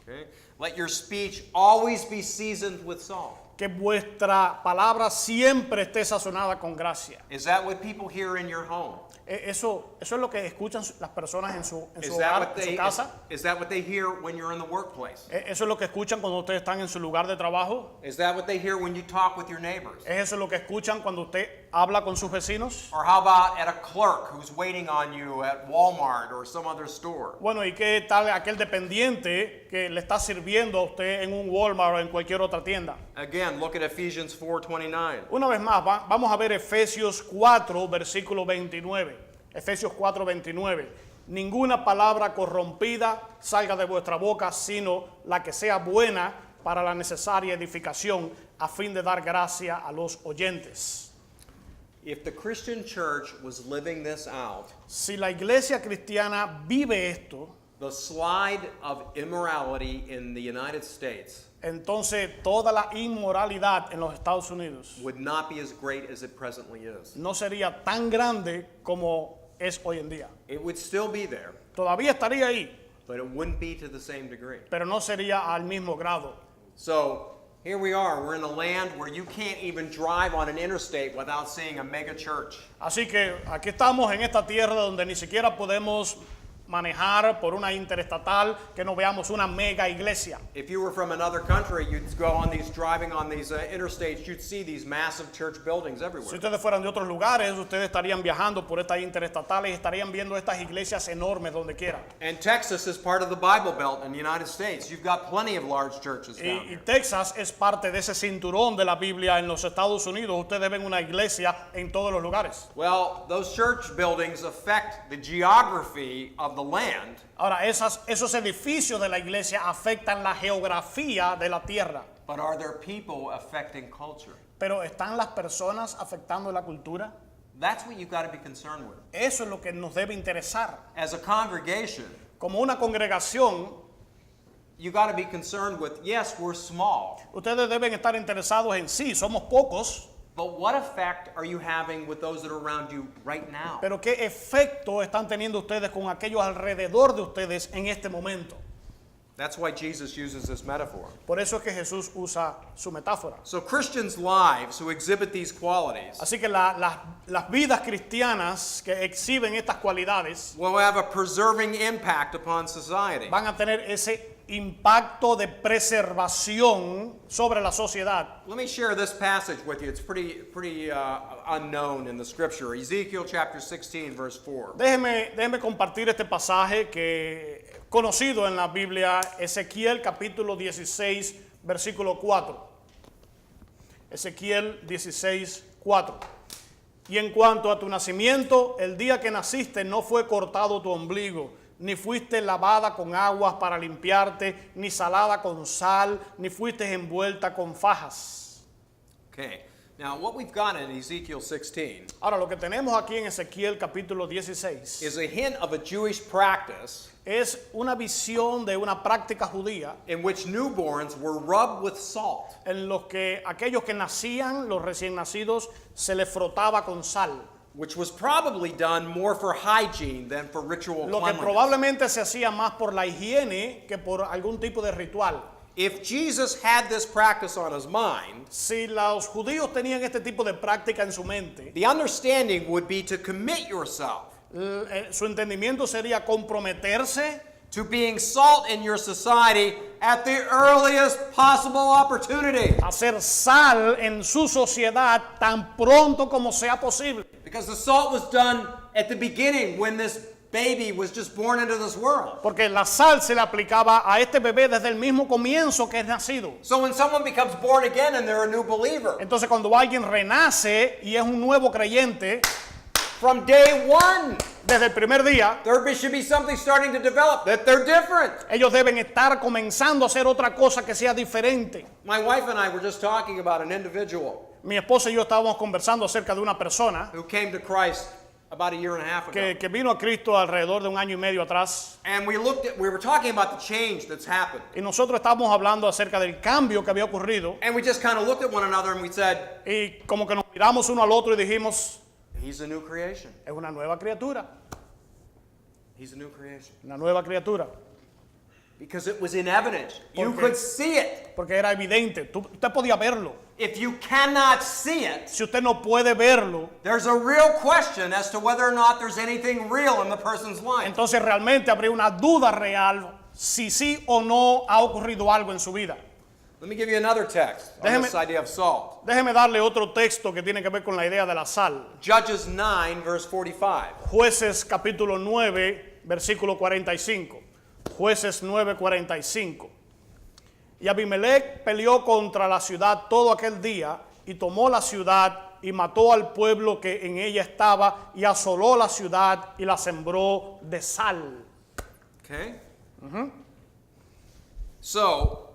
Okay? Let your speech always be seasoned with salt. Que vuestra palabra siempre esté sazonada con gracia. Is that what people hear in your home? Eso es lo que escuchan las personas en su Is hogar, en su casa. is that what they hear when you're in the workplace? Eso es lo que escuchan cuando ustedes están en su lugar de trabajo. Is that what they hear when you talk with your neighbors? Eso es lo que escuchan cuando usted habla con sus vecinos. Or how about at a clerk who's waiting on you at Walmart or some other store? Bueno, ¿y qué tal aquel dependiente que le está sirviendo a usted en un Walmart o en cualquier otra tienda? Again, look at Ephesians 4:29. Una vez más, vamos a ver Efesios 4, versículo 29. Efesios 4, 29. Ninguna palabra corrompida salga de vuestra boca, sino la que sea buena para la necesaria edificación, a fin de dar gracia a los oyentes. If the Christian church was living this out, Si la iglesia cristiana vive esto, the slide of immorality in the United States entonces toda la inmoralidad en los Estados Unidos would not be as great as it presently is. no sería tan grande como es hoy en día. It would still be there, Todavía estaría ahí, but it wouldn't be to the same degree. pero no sería al mismo grado. So here we are. We're in a land where you can't even drive on an interstate without seeing a mega church. Así que aquí estamos en esta tierra donde ni siquiera podemos manejar por una interestatal que no veamos una mega iglesia. If you were from another country, you'd go on these, driving on these interstates, you'd see these massive church buildings Si everywhere. ustedes fueran de otros lugares, ustedes estarían viajando por estas interestatales y estarían viendo estas iglesias enormes donde quiera. And Texas is part of the Bible Belt in the United States. You've got plenty of large churches down Y here. Texas es parte de ese cinturón de la Biblia en los Estados Unidos. Ustedes ven una iglesia en todos los lugares. Well, those church buildings affect the geography of the land, Ahora, esos edificios de la iglesia afectan la geografía de la tierra. but are there people affecting culture? Pero ¿están las personas afectando la cultura? That's what you've got to be concerned with. Eso es lo que nos debe interesar. As a congregation, Como una congregación, you got to be concerned with, yes, we're small, ustedes deben estar interesados en sí, somos pocos, but what effect are you having with those that are around you right now? pero ¿qué efecto están teniendo ustedes con aquellos alrededor de ustedes en este momento? That's why Jesus uses this metaphor. Por eso es que Jesús usa su metáfora. So Christians' lives who exhibit these qualities Así que las vidas cristianas que exhiben estas cualidades will have a preserving impact upon society. van a tener ese impacto de preservación sobre la sociedad. Let me share this passage with you. It's pretty unknown in the scripture. Ezekiel chapter 16, verse 4. Déjeme compartir este pasaje que conocido en la Biblia, Ezequiel capítulo 16, versículo 4. Ezequiel 16, 4. Y en cuanto a tu nacimiento, el día que naciste no fue cortado tu ombligo, ni fuiste lavada con aguas para limpiarte, ni salada con sal, ni fuiste envuelta con fajas. Okay. Now, what we've got in Ezekiel 16 Ahora, lo que tenemos aquí en Ezequiel capítulo 16 is a hint of a Jewish practice es una visión de una práctica judía in which newborns were rubbed with salt. en los que aquellos que nacían, los recién nacidos, se les frotaba con sal. Which was probably done more for hygiene than for ritual Lo que cleanliness. probablemente se hacía más por la higiene que por algún tipo de ritual. If Jesus had this practice on his mind, Si los judíos tenían este tipo de práctica en su mente, the understanding would be to commit yourself su entendimiento sería comprometerse to being salt in your society at the earliest possible opportunity. a ser sal en su sociedad tan pronto como sea posible. Because the salt was done at the beginning when this baby was just born into this world. Porque la sal se le aplicaba a este bebé desde el mismo comienzo que es nacido. So when someone becomes born again and they're a new believer, Entonces cuando alguien renace y es un nuevo creyente, from day one, desde el primer día, there should be something starting to develop, that they're different. ellos deben estar comenzando a hacer otra cosa que sea diferente. My wife and I were just talking about an individual Mi esposa y yo estábamos conversando acerca de una persona who came to Christ about a year and a half ago. que vino a Cristo alrededor de un año y medio atrás. And we were talking about the change that's happened. Y nosotros estábamos hablando acerca del cambio que había ocurrido. And we just kind of looked at one another and we said, Y como que nos miramos uno al otro y dijimos, he's a new creation. es una nueva criatura, He's a new creation. una nueva criatura. Because it was in evidence. You Porque- could see it. Porque era evidente, usted podía verlo. If you cannot see it, Si usted no puede verlo, there's a real question as to whether or not there's anything real in the person's life. entonces realmente habría una duda real si sí o no ha ocurrido algo en su vida. Let me give you another text on Déjeme- this idea of salt. Déjeme darle otro texto que tiene que ver con la idea de la sal. Judges 9, verse 45. Jueces capítulo 9, versículo 45. Jueces 9, 45. Y Abimelech peleó contra la ciudad todo aquel día y tomó la ciudad y mató al pueblo que en ella estaba y asoló la ciudad y la sembró de sal. Okay? So,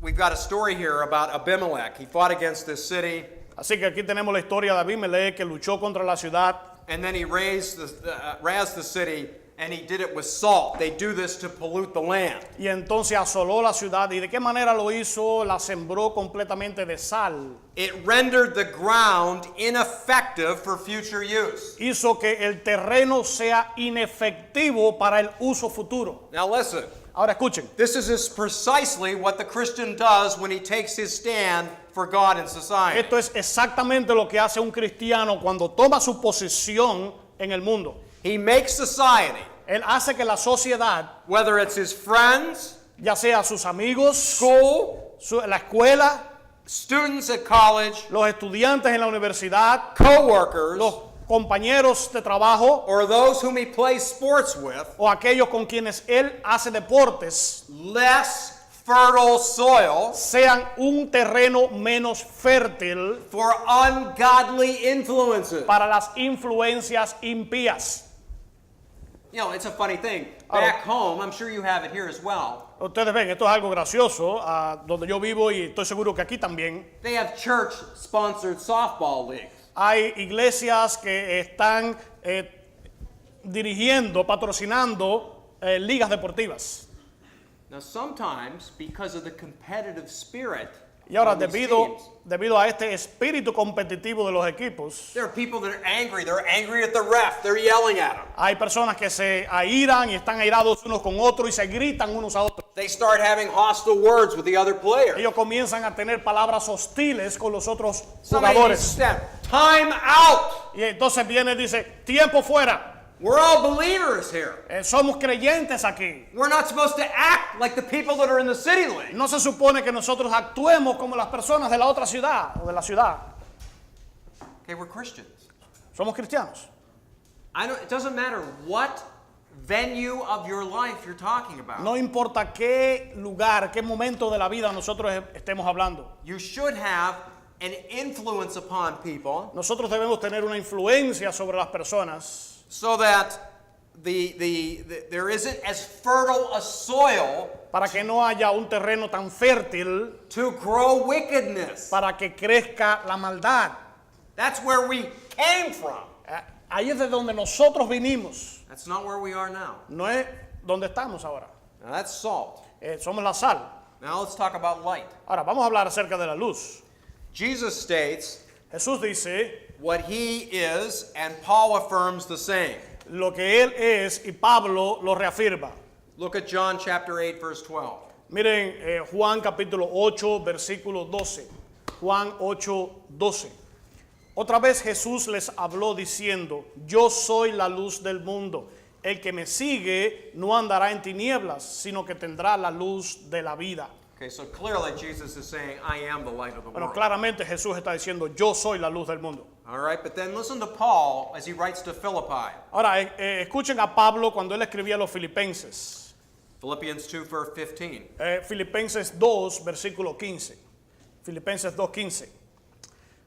we've got a story here about Abimelech. He fought against this city, Así que aquí tenemos la historia de Abimelech que luchó contra la ciudad and then he razed the city, and he did it with salt. They do this to pollute the land. y entonces asoló la ciudad. ¿Y de qué manera lo hizo? La sembró completamente de sal. It rendered the ground ineffective for future use. Hizo que el terreno sea inefectivo para el uso futuro. Now listen, Ahora escuchen, this is precisely what the Christian does when he takes his stand for God and society. esto es exactamente lo que hace un cristiano cuando toma su posición en el mundo. He makes society, Él hace que la sociedad, whether it's his friends, ya sea sus amigos, school, la escuela, students at college, los estudiantes en la universidad, co-workers, los compañeros de trabajo or those whom he plays sports with, o aquellos con quienes él hace deportes, less fertile soil sean un terreno menos fértil for ungodly influences. para las influencias impías. You know, it's a funny thing. Back home, I'm sure you have it here as well. Ustedes ven, esto es algo gracioso, donde yo vivo y estoy seguro que aquí también. They have church-sponsored softball leagues. Hay iglesias que están dirigiendo, patrocinando ligas deportivas. Now, sometimes, because of the competitive spirit Y ahora, of these teams, debido a este espíritu competitivo de los equipos, there are people that are angry. They're angry at the ref. They're yelling at him. hay personas que se airan y están airados unos con otros y se gritan unos a otros. They start having hostile words with the other player. Ellos comienzan a tener palabras hostiles con los otros Somebody needs to jugadores. step. Time out. Y entonces viene y dice, tiempo fuera. We're all believers here. Somos creyentes aquí. We're not supposed to act like the people that are in the city league. No se supone que nosotros actuemos como las personas de la otra ciudad o de la ciudad. Okay, we're Christians. Somos cristianos. It doesn't matter what venue of your life you're talking about. No importa qué lugar, qué momento de la vida nosotros estemos hablando. You should have an influence upon people Nosotros debemos tener una influencia sobre las personas so that there isn't as fertile a soil para que no haya un terreno tan fértil to grow wickedness. para que crezca la maldad. That's where we came from. Ahí es de donde nosotros vinimos, That's not where we are now. no es donde estamos ahora. Now that's salt. Somos la sal. Now let's talk about light. Ahora, vamos a hablar acerca de la luz. Jesus states Jesús dice what he is, and Paul affirms the same. lo que Él es y Pablo lo reafirma. Look at John chapter 8, verse 12. Miren Juan capítulo 8, versículo 12. Juan 8, 12. Otra vez Jesús les habló diciendo, yo soy la luz del mundo. El que me sigue no andará en tinieblas, sino que tendrá la luz de la vida. Okay, so clearly Jesus is saying, I am the light of the Bueno, world. claramente Jesús está diciendo, yo soy la luz del mundo. All right, but then listen to Paul as he writes to Philippi. Ahora, escuchen a Pablo cuando él escribía a los filipenses. Philippians 2, verse 15. Filipenses 2, versículo 15. Filipenses 2, 15.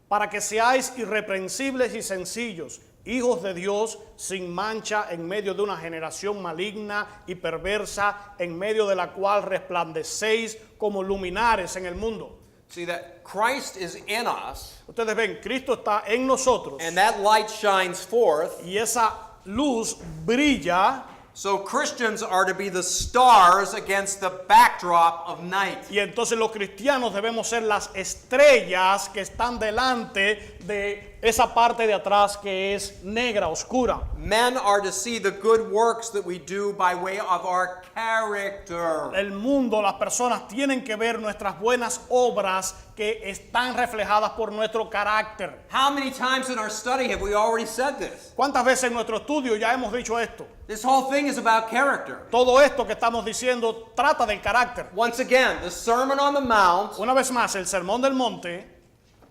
Para que seáis irreprensibles y sencillos, hijos de Dios, sin mancha en medio de una generación maligna y perversa, en medio de la cual resplandecéis como luminares en el mundo. See that Christ is in us, Ustedes ven, Cristo está en nosotros and that light shines forth. y esa luz brilla. So Christians are to be the stars against the backdrop of night. Y entonces los cristianos debemos ser las estrellas que están delante de esa parte de atrás que es negra, oscura. Men are to see the good works that we do by way of our character. El mundo, las personas tienen que ver nuestras buenas obras que están reflejadas por nuestro carácter. How many times in our study have we already said this? ¿Cuántas veces en nuestro estudio ya hemos dicho esto? This whole thing is about character. Todo esto que estamos diciendo trata del carácter. Once again, the Sermon on the Mount Una vez más, el Sermón del Monte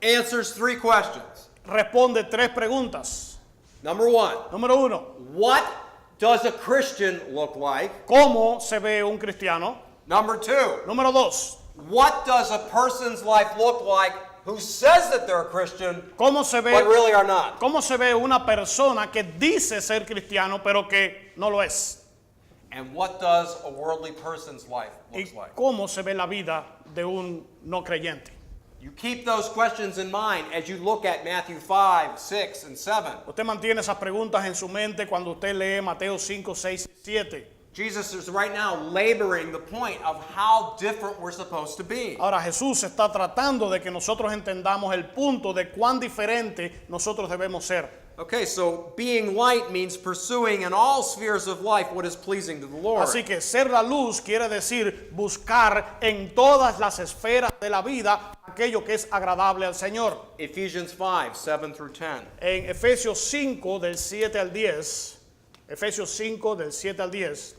answers three questions. responde tres preguntas. Number one, Número uno, what does a Christian look like? ¿cómo se ve un cristiano? Number two, Número dos, what does a person's life look like who says that they're a Christian ¿cómo se ve? but really are not? ¿Cómo se ve una persona que dice ser cristiano pero que no lo es? And what does a worldly person's life ¿Y looks like? cómo se ve la vida de un no creyente? You keep those questions in mind as you look at Matthew 5, 6, and 7. Usted mantiene esas preguntas en su mente cuando usted lee Mateo 5, 6 y 7. Jesus is right now laboring the point of how different we're supposed to be. Ahora Jesús está tratando de que nosotros entendamos el punto de cuán diferente nosotros debemos ser. Okay, so being light means pursuing in all spheres of life what is pleasing to the Lord. Así que ser la luz quiere decir buscar en todas las esferas de la vida aquello que es agradable al Señor. Ephesians 5, 7 through 10. En Efesios 5 del 7 al 10, Efesios 5 del 7 al 10,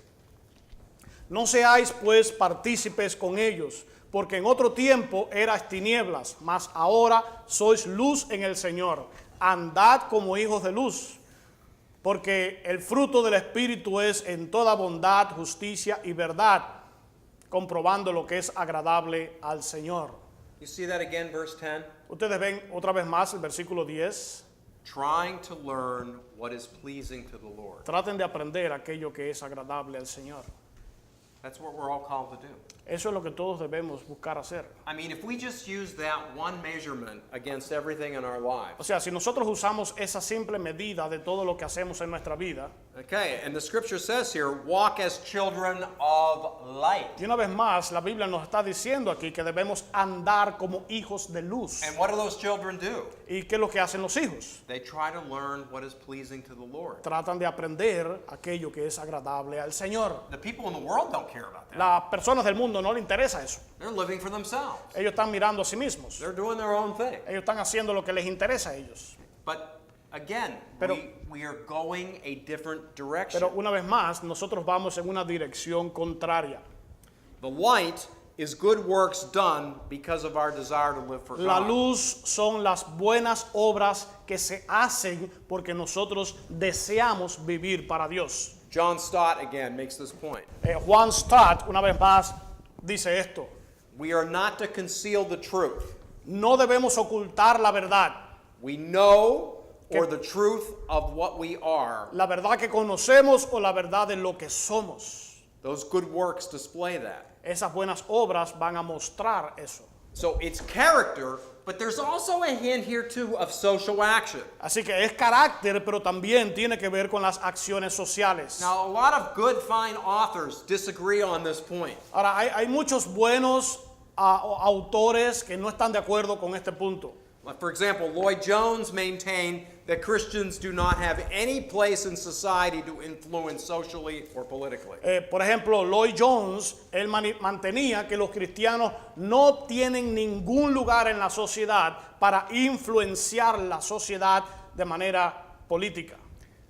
no seáis pues partícipes con ellos, porque en otro tiempo erais tinieblas, mas ahora sois luz en el Señor. Andad como hijos de luz, porque el fruto del Espíritu es en toda bondad, justicia y verdad, comprobando lo que es agradable al Señor. You see that again, verse 10? Ustedes ven otra vez más el versículo 10. Trying to learn what is pleasing to the Lord. Traten de aprender aquello que es agradable al Señor. That's what we're all called to do. Eso es lo que todos debemos buscar hacer. I mean, if we just use that one measurement against everything in our O lives. sea, si nosotros usamos esa simple medida de todo lo que hacemos en nuestra vida, Okay, and the scripture says here, walk as children of light. y una vez más, la Biblia nos está diciendo aquí que debemos andar como hijos de luz. And what do those children do? ¿Y qué es lo que hacen los hijos? They try to learn what is pleasing to the Lord. Tratan de aprender aquello que es agradable al Señor. The people in the world don't care about that. Las personas del mundo no les interesa eso. They're living for themselves. Ellos están mirando a sí mismos. They're doing their own thing. Ellos están haciendo lo que les interesa a ellos. But again, Pero- we are going a different direction. Pero una vez más, nosotros vamos en una dirección contraria. The light is good works done because of our desire to live for La God. luz son las buenas obras que se hacen porque nosotros deseamos vivir para Dios. John Stott again makes this point. Juan Stott, una vez más, dice esto. We are not to conceal the truth. No debemos ocultar la verdad. We know or the truth of what we are, la verdad que conocemos o la verdad de lo que somos. those good works display that. Esas buenas obras van a mostrar eso. So it's character, but there's also a hint here too of social action. Así que es carácter, pero también tiene que ver con las acciones sociales. Now, a lot of good, fine authors disagree on this point. Ahora, hay muchos buenos autores que no están de acuerdo con este punto. Like, for example, Lloyd Jones maintained that Christians do not have any place in society to influence socially or politically. Por ejemplo, Lloyd Jones, él mantenía que los cristianos no tienen ningún lugar en la sociedad para influenciar la sociedad de manera política.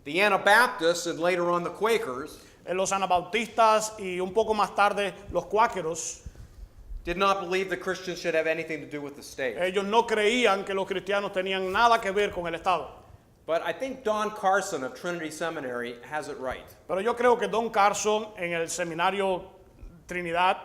The Anabaptists and later on the Quakers Los anabautistas y un poco más tarde los cuáqueros, did not believe that Christians should have anything to do with the state. ellos no creían que los cristianos tenían nada que ver con el Estado. But I think Don Carson of Trinity Seminary has it right. Pero yo creo que Don Carson en el seminario Trinidad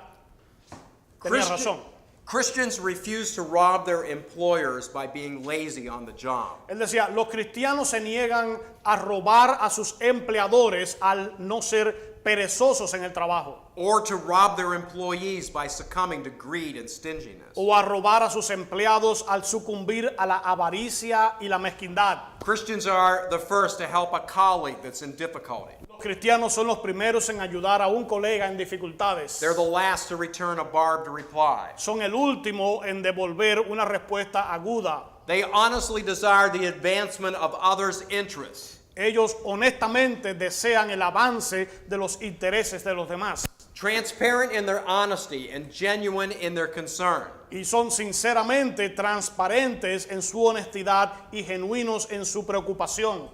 tenía razón. Christians refuse to rob their employers by being lazy on the job. Él decía, los cristianos se niegan a robar a sus empleadores al no ser perezosos en el trabajo. Or to rob their employees by succumbing to greed and stinginess. O a robar a sus empleados al sucumbir a la avaricia y la mezquindad. Christians are the first to help a colleague that's in difficulty. Los cristianos son los primeros en ayudar a un colega en dificultades. They're the last to return a barbed reply. Son el último en devolver una respuesta aguda. They honestly desire the advancement of others' interests. Ellos honestamente desean el avance de los intereses de los demás. Transparent in their honesty and genuine in their concern. Y son sinceramente transparentes en su honestidad y genuinos en su preocupación.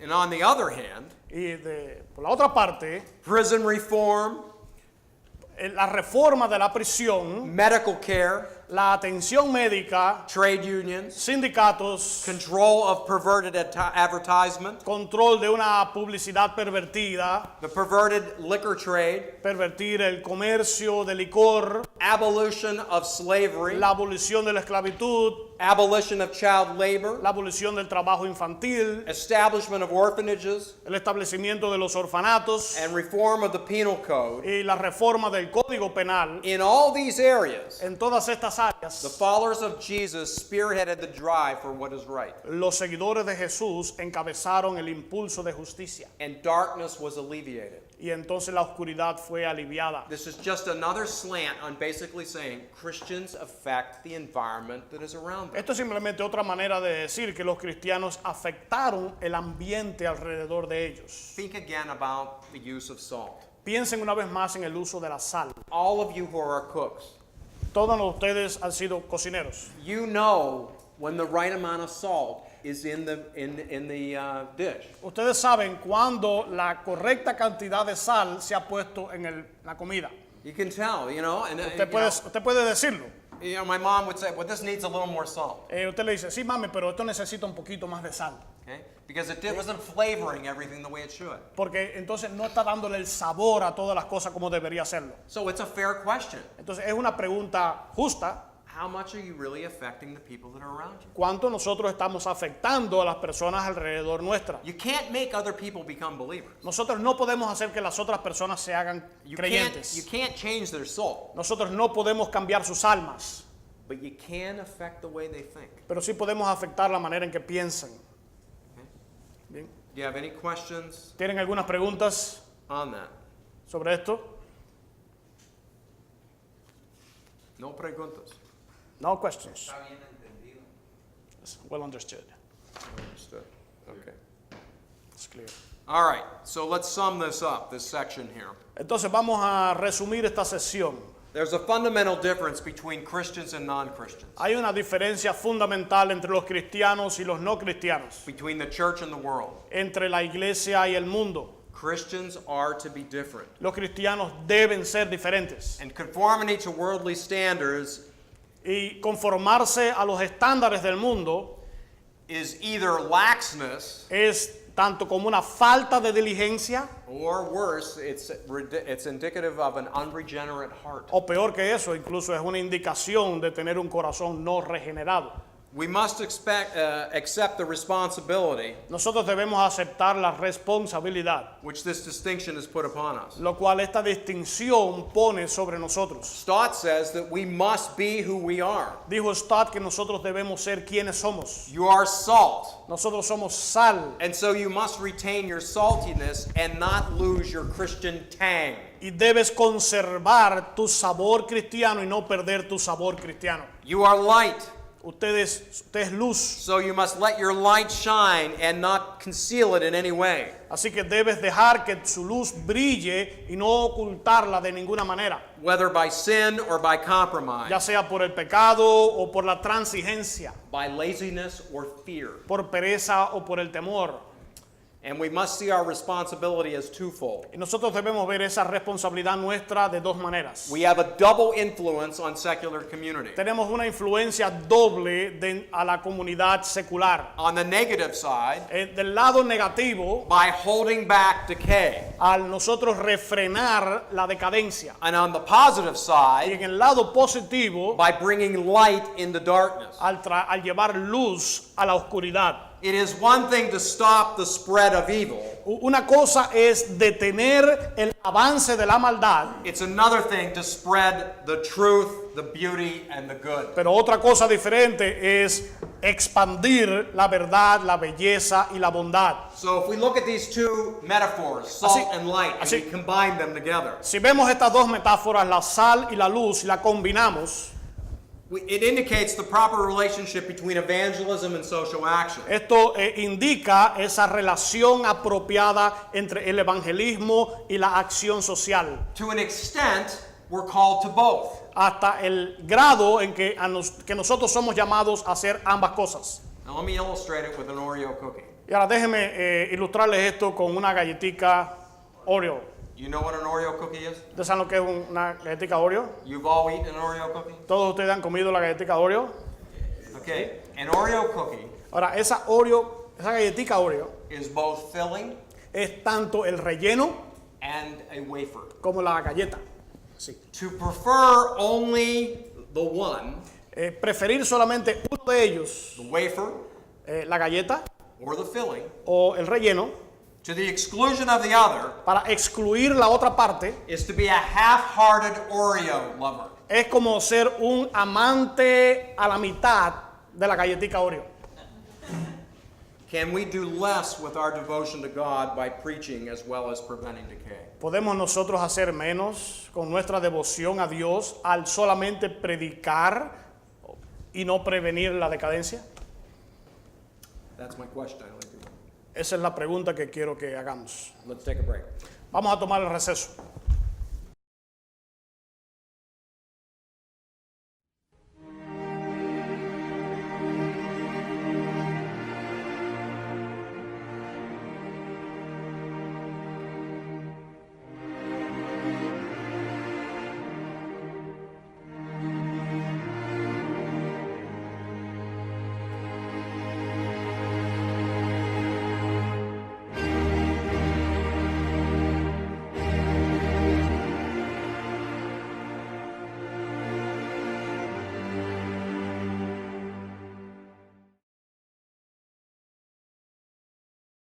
And on the other hand, Por la otra parte, prison reform, la reforma de la prisión, medical care, la atención médica, trade unions, sindicatos, control of perverted advertisement, control de una publicidad pervertida, the perverted liquor trade, pervertir el comercio de licor, abolition of slavery, la abolición de la esclavitud, abolition of child labor, la abolición del trabajo infantil, establishment of orphanages, el establecimiento de los orfanatos and reform of the penal code. y la reforma del Código Penal. In all these areas, En todas estas the áreas, followers of Jesus spearheaded the drive for what is right, los seguidores de Jesús encabezaron el impulso de justicia and darkness was alleviated. y entonces la oscuridad fue aliviada. This is just another slant on basically saying Christians affect the environment that is around them. Esto es simplemente otra manera de decir que los cristianos afectaron el ambiente alrededor de ellos. Think again about the use of salt. Piensen una vez más en el uso de la sal. All of you who are cooks, Todos ustedes han sido cocineros. you know when the right amount of salt is in the dish. Ustedes saben cuando la correcta cantidad de sal se ha puesto en la comida. You can tell, you know, and Usted puede decirlo. my mom would say, well, this needs a little more salt, Usted le dice, sí, mami, pero esto necesita un poquito más de sal. okay? Because it wasn't flavoring everything the way it should. Porque entonces no está dándole el sabor a todas las cosas como debería hacerlo. So it's a fair question. Entonces es una pregunta justa. How much are you really affecting the people that are around you? ¿Cuánto nosotros estamos afectando a las personas alrededor nuestra? You can't make other people become believers. Nosotros no podemos hacer que las otras personas se hagan You creyentes. can't change their soul, Nosotros no podemos cambiar sus almas, but you can affect the way they think. pero sí podemos afectar la manera en que piensan. Bien. Do you have any questions ¿Tienen algunas preguntas on that? sobre esto? No preguntas. No questions. It's well understood. Understood. Okay. It's clear. All right, so let's sum this up, this section here. Entonces vamos a resumir esta sesión. There's a fundamental difference between Christians and non-Christians, Hay una diferencia fundamental entre los cristianos y los no cristianos, between the church and the world. entre la iglesia y el mundo. Christians are to be different. Los cristianos deben ser diferentes And conformity to worldly standards y conformarse a los estándares del mundo is either laxness es tanto como una falta de diligencia or worse, it's indicative of an unregenerate heart. o peor que eso, incluso es una indicación de tener un corazón no regenerado. We must accept the responsibility Nosotros debemos aceptar la responsabilidad, which this distinction is put upon us. lo cual esta distinción pone sobre nosotros. Stott says that we must be who we are. Dijo Stott que nosotros debemos ser quienes somos. You are salt, Nosotros somos sal and so you must retain your saltiness and not lose your Christian tang. y debes conservar tu sabor cristiano y no perder tu sabor cristiano. You are light, Usted es luz, so you must let your light shine and not conceal it in any way. así que debes dejar que su luz brille y no ocultarla de ninguna manera, Whether by sin or by compromise, ya sea por el pecado o por la transigencia, by laziness or fear. por pereza o por el temor. And we must see our responsibility as twofold. Y nosotros debemos ver esa responsabilidad nuestra de dos maneras. We have a double influence on secular community. Tenemos una influencia doble a la comunidad secular. On the negative side, Del lado negativo, by holding back decay. al nosotros refrenar la decadencia. And on the positive Y side, en el lado positivo, by bringing light into darkness. al llevar luz a la oscuridad. It is one thing to stop the spread of evil. Una cosa es detener el avance de la maldad, It's another thing to spread the truth, the beauty, and the good. pero otra cosa diferente es expandir la verdad, la belleza y la bondad. So if we look at these two metaphors, salt Así- and light, and así- we combine them together, Si vemos estas dos metáforas, la sal y la luz, y la combinamos, it indicates the proper relationship between evangelism and social action. esto indica esa relación apropiada entre el evangelismo y la acción social, To an extent, we're called to both. hasta el grado en que, que nosotros somos llamados a hacer ambas cosas. Now let me illustrate it with an Oreo cookie. Y ahora déjenme ilustrarles esto con una galletica Oreo. You know what an Oreo cookie is? ¿Ustedes saben lo que es una galletica Oreo? You've all eaten an Oreo cookie? ¿Todos ustedes han comido la galletica Oreo? Okay. An Oreo cookie Ahora, esa galletica Oreo is both filling es tanto el relleno and a wafer. como la galleta. Sí. To prefer only the one, Preferir solamente uno de ellos, the wafer, la galleta or the filling, o el relleno, to the exclusion of the other, para excluir la otra parte, is to be a half-hearted Oreo lover. es como ser un amante a la mitad de la galletica Oreo. Can we do less with our devotion to God by preaching as well as preventing decay? ¿Podemos nosotros hacer menos con nuestra devoción a Dios al solamente predicar y no prevenir la decadencia? That's my question. I'd like to- Esa es la pregunta que quiero que hagamos. Let's take a break. Vamos a tomar el receso.